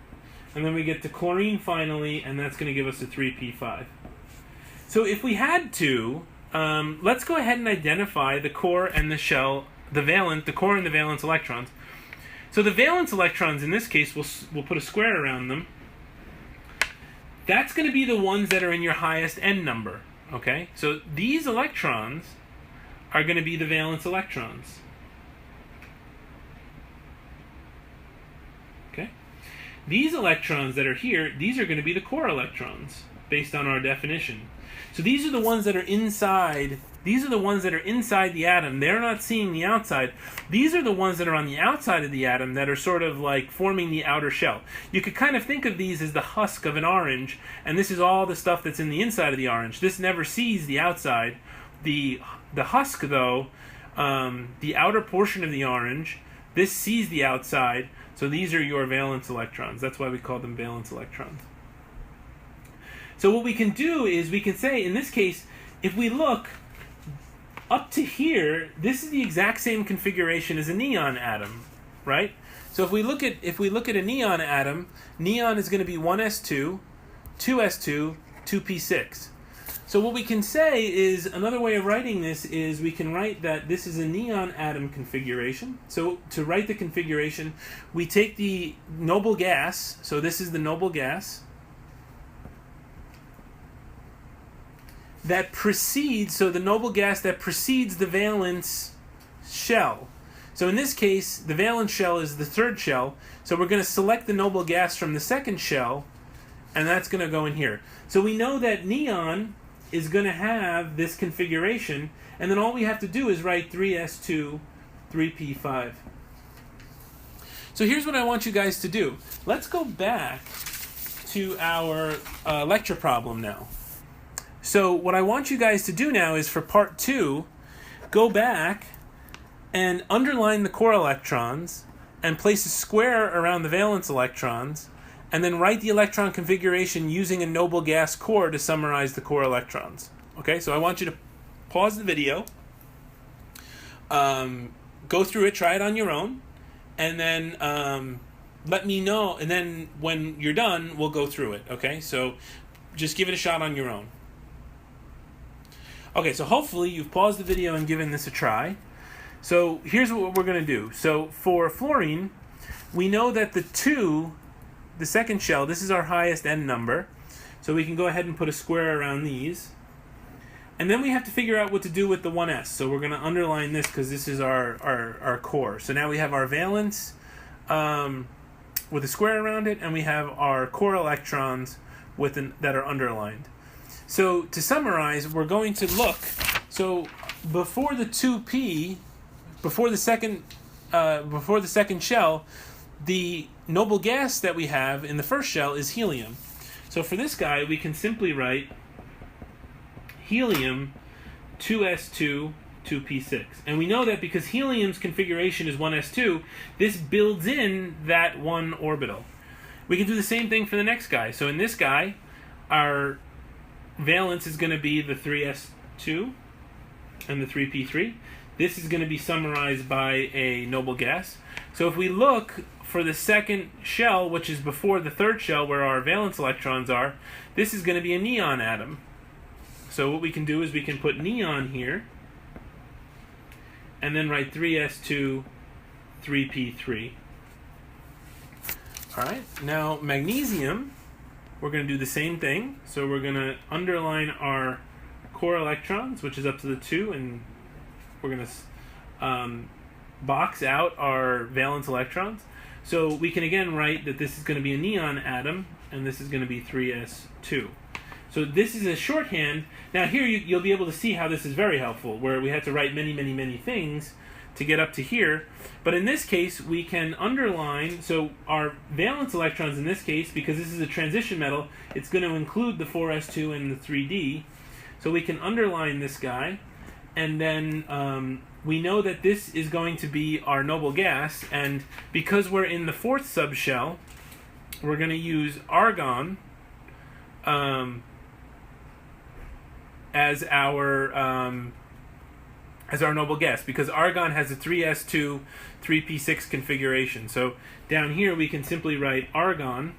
And then we get to chlorine finally, and that's going to give us a 3p5. So if we had to, let's go ahead and identify the core and the shell, the core and the valence electrons. So the valence electrons, in this case, we'll put a square around them. That's going to be the ones that are in your highest n number. Okay? So these electrons are going to be the valence electrons. Okay? These electrons that are here, these are going to be the core electrons, based on our definition. So these are the ones that are inside. These are the ones that are inside the atom. They're not seeing the outside. These are the ones that are on the outside of the atom that are sort of like forming the outer shell. You could kind of think of these as the husk of an orange, and this is all the stuff that's in the inside of the orange. This never sees the outside. The husk, though, the outer portion of the orange, this sees the outside. So these are your valence electrons. That's why we call them valence electrons. So what we can do is we can say, in this case, if we look up to here, this is the exact same configuration as a neon atom, right? So if we look at a neon atom, neon is going to be 1s2, 2s2, 2p6. So what we can say is, another way of writing this is we can write that this is a neon atom configuration. So to write the configuration, we take the noble gas, so this is the noble gas, that precedes, so the noble gas that precedes the valence shell. So in this case, the valence shell is the third shell, so we're going to select the noble gas from the second shell, and that's going to go in here. So we know that neon is going to have this configuration, and then all we have to do is write 3s2, 3p5. So here's what I want you guys to do. Let's go back to our lecture problem now. So what I want you guys to do now is, for part 2, go back and underline the core electrons and place a square around the valence electrons, and then write the electron configuration using a noble gas core to summarize the core electrons. Okay, so I want you to pause the video, go through it, try it on your own, and then let me know, and then when you're done, we'll go through it. Okay, so just give it a shot on your own. Okay, so hopefully you've paused the video and given this a try. So here's what we're going to do. So for fluorine, we know that the second shell, this is our highest n number. So we can go ahead and put a square around these. And then we have to figure out what to do with the 1s. So we're going to underline this because this is our core. So now we have our valence with a square around it, and we have our core electrons that are underlined. So to summarize, we're going to look. So before the 2p, before the second shell, the noble gas that we have in the first shell is helium. So for this guy, we can simply write helium 2s2, 2p6. And we know that because helium's configuration is 1s2, this builds in that one orbital. We can do the same thing for the next guy. So in this guy, our valence is going to be the 3s2 and the 3p3. This is going to be summarized by a noble gas. So if we look for the second shell, which is before the third shell where our valence electrons are, this is going to be a neon atom. So what we can do is we can put neon here and then write 3s2, 3p3. All right, now magnesium, we're going to do the same thing. So we're going to underline our core electrons, which is up to the 2, and we're going to box out our valence electrons. So we can again write that this is going to be a neon atom, and this is going to be 3s2. So this is a shorthand. Now here you'll be able to see how this is very helpful, where we had to write many, many, many things to get up to here. But in this case, we can underline, so our valence electrons in this case, because this is a transition metal, it's going to include the 4s2 and the 3d. So we can underline this guy, and then we know that this is going to be our noble gas, and because we're in the fourth subshell, we're going to use argon as our noble gas, because argon has a 3s2, 3p6 configuration. So down here we can simply write argon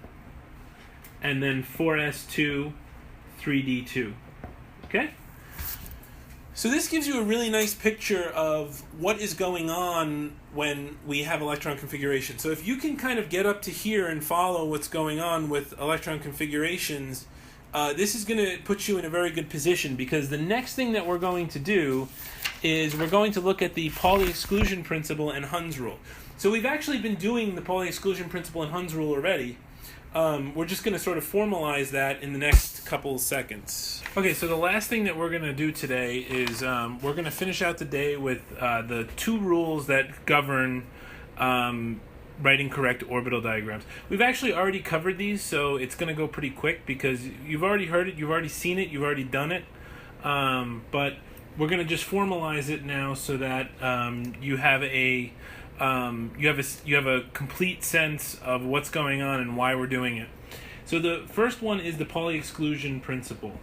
and then 4s2, 3d2. Okay? So this gives you a really nice picture of what is going on when we have electron configuration. So if you can kind of get up to here and follow what's going on with electron configurations, this is going to put you in a very good position, because the next thing that we're going to do is we're going to look at the Pauli Exclusion principle and Hund's rule. So we've actually been doing the Pauli Exclusion principle and Hund's rule already. We're just going to sort of formalize that in the next couple seconds. Okay, so the last thing that we're going to do today is we're going to finish out the day with the two rules that govern writing correct orbital diagrams. We've actually already covered these, so it's going to go pretty quick because you've already heard it, you've already seen it, you've already done it. But we're going to just formalize it now so that you have a complete sense of what's going on and why we're doing it. So the first one is the Pauli Exclusion principle.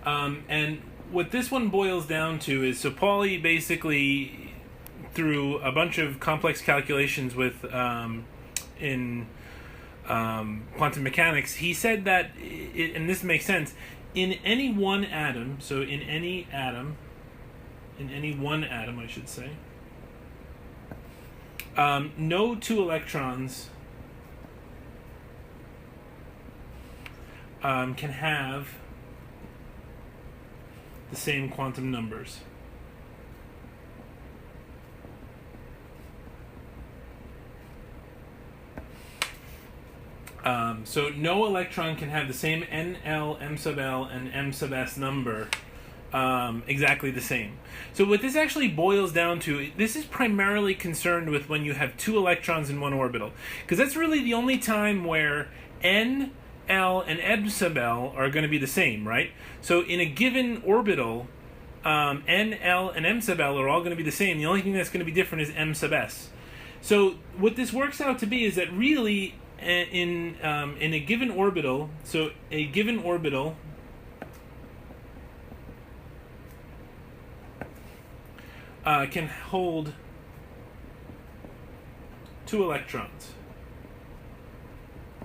And what this one boils down to is, so Pauli basically, through a bunch of complex calculations with in quantum mechanics, he said that, and this makes sense, in any one atom, so in any one atom, I should say, no two electrons can have the same quantum numbers. So no electron can have the same NL, M sub L, and M sub S number exactly the same. So what this actually boils down to, this is primarily concerned with when you have two electrons in one orbital, because that's really the only time where N, L, and M sub L are going to be the same, right? So in a given orbital, N, L, and M sub L are all going to be the same. The only thing that's going to be different is M sub S. So what this works out to be is that really in a given orbital, so a given orbital can hold two electrons.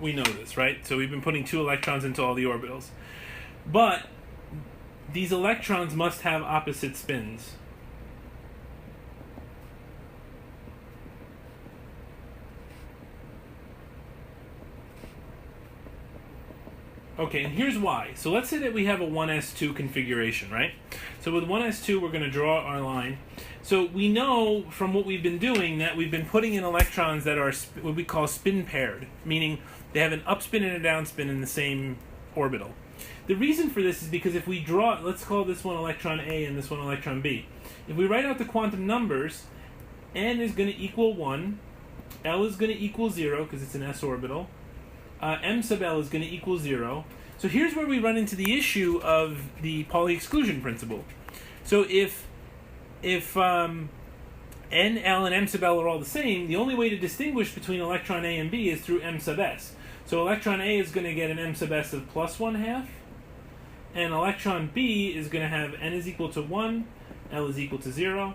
We know this, right? So we've been putting two electrons into all the orbitals. But these electrons must have opposite spins. Okay, and here's why. So let's say that we have a 1s2 configuration, right? So with 1s2, we're going to draw our line. So we know from what we've been doing that we've been putting in electrons that are what we call spin paired, meaning they have an upspin and a downspin in the same orbital. The reason for this is because if we draw, let's call this one electron A and this one electron B. If we write out the quantum numbers, N is going to equal 1, L is going to equal 0 because it's an s orbital, M sub L is going to equal 0. So here's where we run into the issue of the Pauli exclusion principle. So if N, L, and M sub L are all the same, the only way to distinguish between electron A and B is through M sub S. So electron A is going to get an M sub S of plus 1/2, and electron B is going to have N is equal to 1, L is equal to 0,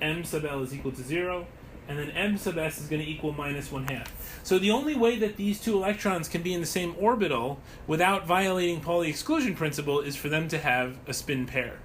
M sub L is equal to 0, and then M sub S is going to equal minus 1/2. So the only way that these two electrons can be in the same orbital without violating Pauli exclusion principle is for them to have a spin pair.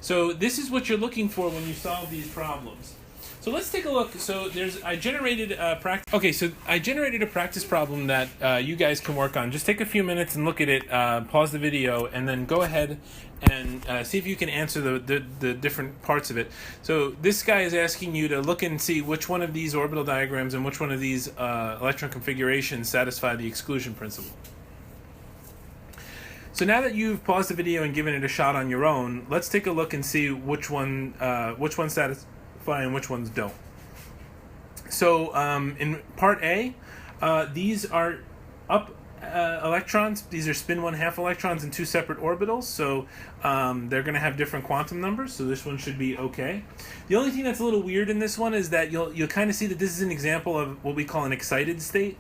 So this is what you're looking for when you solve these problems. So let's take a look. So I generated a practice problem that you guys can work on. Just take a few minutes and look at it, pause the video, and then go ahead and see if you can answer the different parts of it. So this guy is asking you to look and see which one of these orbital diagrams and which one of these electron configurations satisfy the exclusion principle. So now that you've paused the video and given it a shot on your own, let's take a look and see which ones satisfy and which ones don't. So in part A, these are up electrons. These are spin 1/2 electrons in 2 separate orbitals, so they're going to have different quantum numbers, so this one should be okay. The only thing that's a little weird in this one is that you'll kind of see that this is an example of what we call an excited state.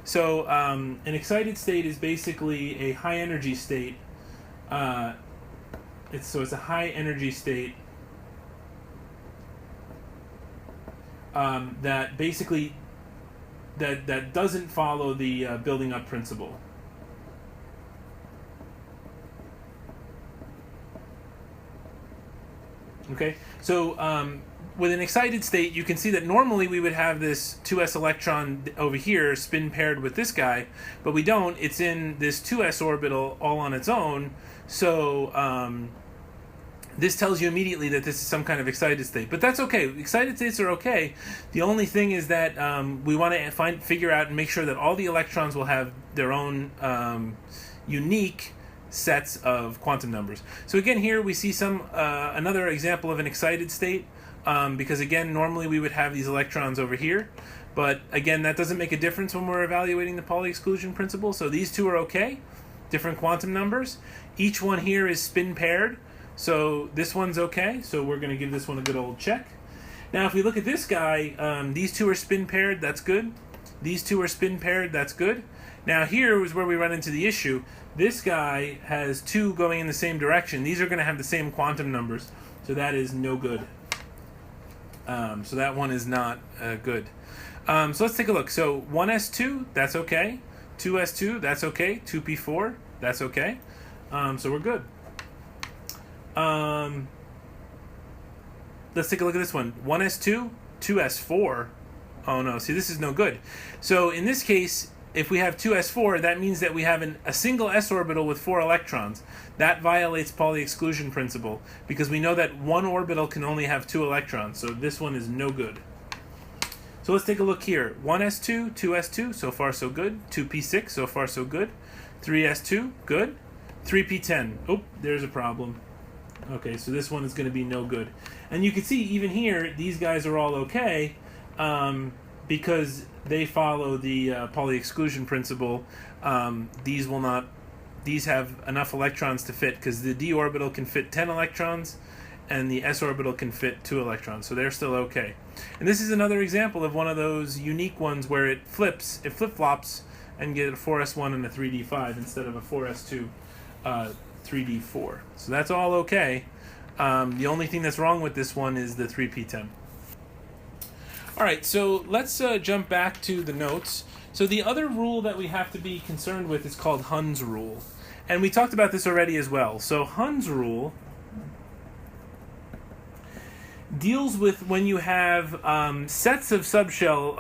So an excited state is basically a high energy state. It's a high energy state that basically that doesn't follow the building up principle. Okay, so with an excited state, you can see that normally we would have this 2s electron over here spin paired with this guy, but we don't. It's in this 2s orbital all on its own, so this tells you immediately that this is some kind of excited state. But that's okay. Excited states are okay. The only thing is that we want to figure out and make sure that all the electrons will have their own unique sets of quantum numbers. So again, here we see another example of an excited state, because again, normally we would have these electrons over here, but again, that doesn't make a difference when we're evaluating the Pauli exclusion principle. So these two are okay, different quantum numbers. Each one here is spin paired, so this one's okay. So we're going to give this one a good old check. Now, if we look at this guy, these two are spin paired. That's good. These two are spin paired. That's good. Now here is where we run into the issue. This guy has 2 going in the same direction. These are going to have the same quantum numbers, so that is no good. So that one is not good. So let's take a look. So 1s2, that's okay. 2s2, that's okay. 2p4, that's okay. So we're good. Let's take a look at this one. 1s2, 2s4. Oh no, see, this is no good. So in this case, if we have 2s4, that means that we have a single s orbital with 4 electrons. That violates Pauli exclusion principle, because we know that one orbital can only have 2 electrons. So this one is no good. So let's take a look here. 1s2, 2s2, so far so good. 2p6, so far so good. 3s2, good. 3p10, oh, there's a problem. Okay, so this one is going to be no good. And you can see even here, these guys are all okay, because they follow the Pauli exclusion principle. These have enough electrons to fit, because the d orbital can fit 10 electrons and the s orbital can fit 2 electrons, so they're still okay. And this is another example of one of those unique ones where it flip-flops and get a 4s1 and a 3d5 instead of a 4s2 3d4. So that's all okay. The only thing that's wrong with this one is the 3p10. All right, so let's jump back to the notes. So the other rule that we have to be concerned with is called Hund's rule. And we talked about this already as well. So Hund's rule deals with when you have sets of subshell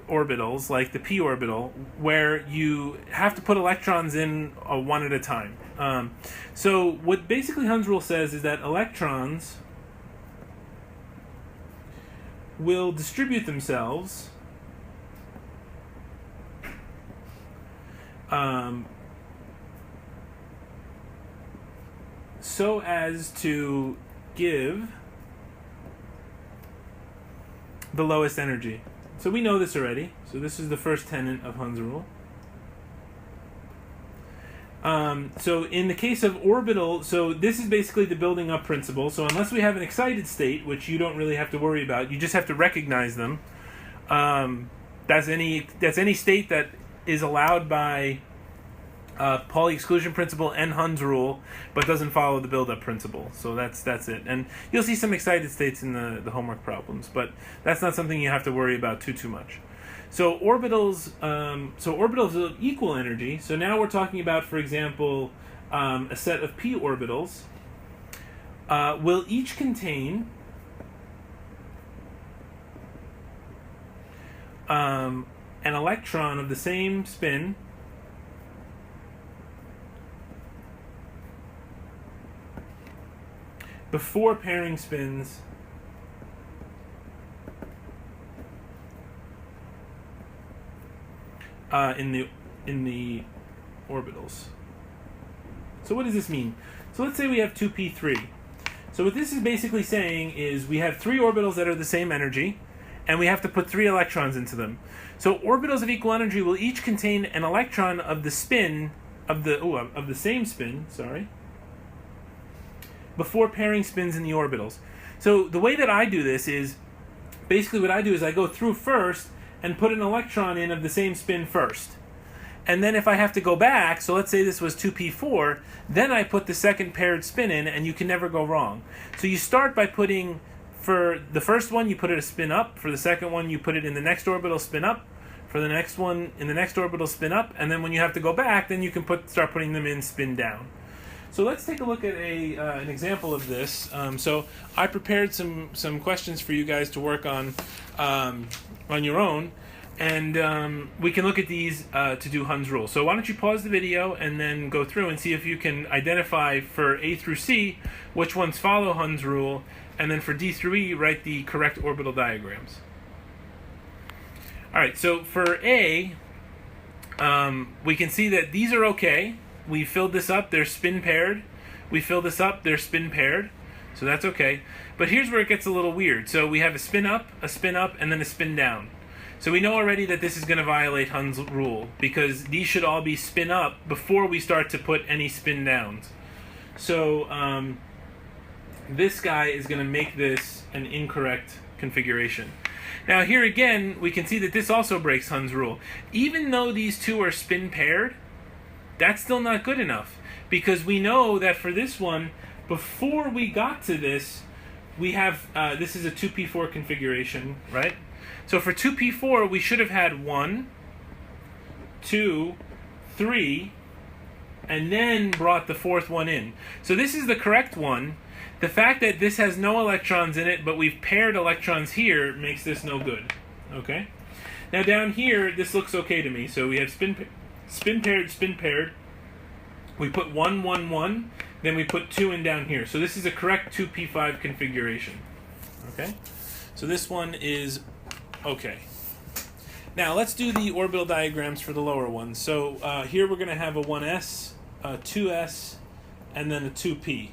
orbitals, like the p orbital, where you have to put electrons in one at a time. So what basically Hund's rule says is that electrons will distribute themselves so as to give the lowest energy. So we know this already. So this is the first tenet of Hund's rule. So in the case of orbital, so this is basically the building up principle. So unless we have an excited state, which you don't really have to worry about, you just have to recognize them. That's any state that is allowed by Pauli exclusion principle and Hund's rule, but doesn't follow the build-up principle. So that's it. And you'll see some excited states in the homework problems, but that's not something you have to worry about too much. So orbitals of equal energy. So now we're talking about, for example, a set of p orbitals will each contain an electron of the same spin before pairing spins in the orbitals. So what does this mean? So let's say we have 2p3. So what this is basically saying is we have 3 orbitals that are the same energy, and we have to put 3 electrons into them. So orbitals of equal energy will each contain an electron of the spin of the same spin, before pairing spins in the orbitals. So the way that I do this is, basically what I do is I go through first and put an electron in of the same spin first. And then if I have to go back, so let's say this was 2p4, then I put the second paired spin in, and you can never go wrong. So you start by putting, for the first one, you put it a spin up. For the second one, you put it in the next orbital, spin up. For the next one, in the next orbital, spin up. And then when you have to go back, then you can start putting them in, spin down. So let's take a look at an example of this. So I prepared some questions for you guys to work on your own. And we can look at these to do Hund's rule. So why don't you pause the video and then go through and see if you can identify for A through C which ones follow Hund's rule, and then for D through E write the correct orbital diagrams. Alright, so for A, we can see that these are okay. We filled this up, they're spin paired. We filled this up, they're spin paired. So that's okay. But here's where it gets a little weird. So we have a spin up, and then a spin down. So we know already that this is going to violate Hund's rule, because these should all be spin up before we start to put any spin downs. So this guy is going to make this an incorrect configuration. Now here again, we can see that this also breaks Hund's rule. Even though these two are spin paired, that's still not good enough, because we know that for this one, before we got to this, we have, this is a 2p4 configuration, right? So for 2p4, we should have had 1, 2, 3, and then brought the fourth one in. So this is the correct one. The fact that this has no electrons in it, but we've paired electrons here, makes this no good. Okay? Now down here, this looks okay to me. So we have spin paired. We put 1, 1, 1. Then we put 2 in down here. So this is a correct 2p5 configuration. Okay? So this one is okay. Now let's do the orbital diagrams for the lower ones. So here we're going to have a 1s, a 2s, and then a 2p.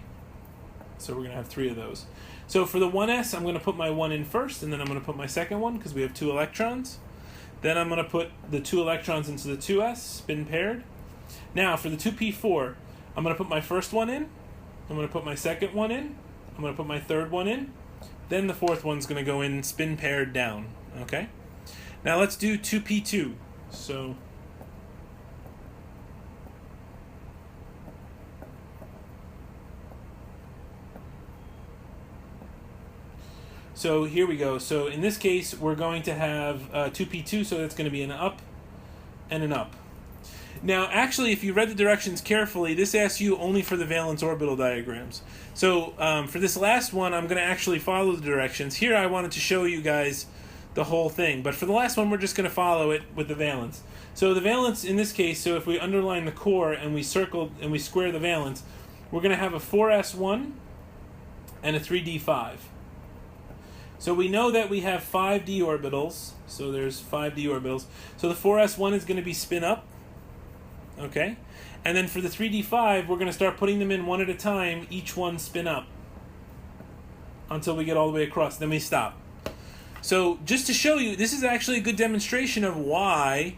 So we're going to have 3 of those. So for the 1s, I'm going to put my 1 in first, and then I'm going to put my second one, because we have 2 electrons. Then I'm going to put the 2 electrons into the 2s, spin paired. Now for the 2p4, I'm going to put my first one in, I'm going to put my second one in, I'm going to put my third one in, then the fourth one's going to go in spin paired down. Okay? Now let's do 2p2. So here we go. So in this case, we're going to have 2p2, so that's going to be an up and an up. Now, actually, if you read the directions carefully, this asks you only for the valence orbital diagrams. So for this last one, I'm going to actually follow the directions. Here I wanted to show you guys the whole thing, but for the last one, we're just going to follow it with the valence. So the valence in this case, so if we underline the core and we circle and we square the valence, we're going to have a 4s1 and a 3d5. So we know that we have 5 d orbitals, so there's 5 d orbitals. So the 4s1 is going to be spin up, okay? And then for the 3d5, we're going to start putting them in one at a time, each one spin up, until we get all the way across, then we stop. So just to show you, this is actually a good demonstration of why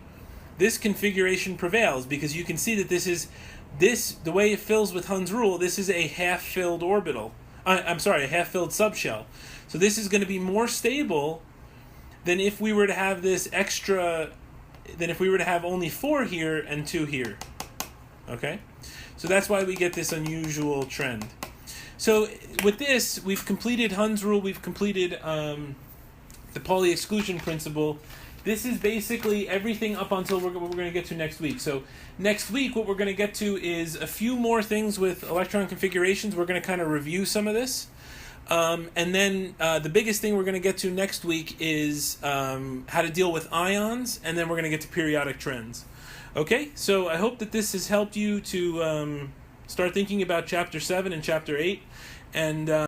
this configuration prevails, because you can see that the way it fills with Hund's rule, this is a half-filled orbital. A half-filled subshell. So this is going to be more stable than if we were to have this extra, than if we were to have only 4 here and 2 here. Okay? So that's why we get this unusual trend. So with this, we've completed Hund's rule, we've completed the Pauli exclusion principle. This is basically everything up until what we're going to get to next week. So next week, what we're going to get to is a few more things with electron configurations. We're going to kind of review some of this. And then the biggest thing we're going to get to next week is how to deal with ions, and then we're going to get to periodic trends. Okay, so I hope that this has helped you to start thinking about Chapter 7 and Chapter 8. And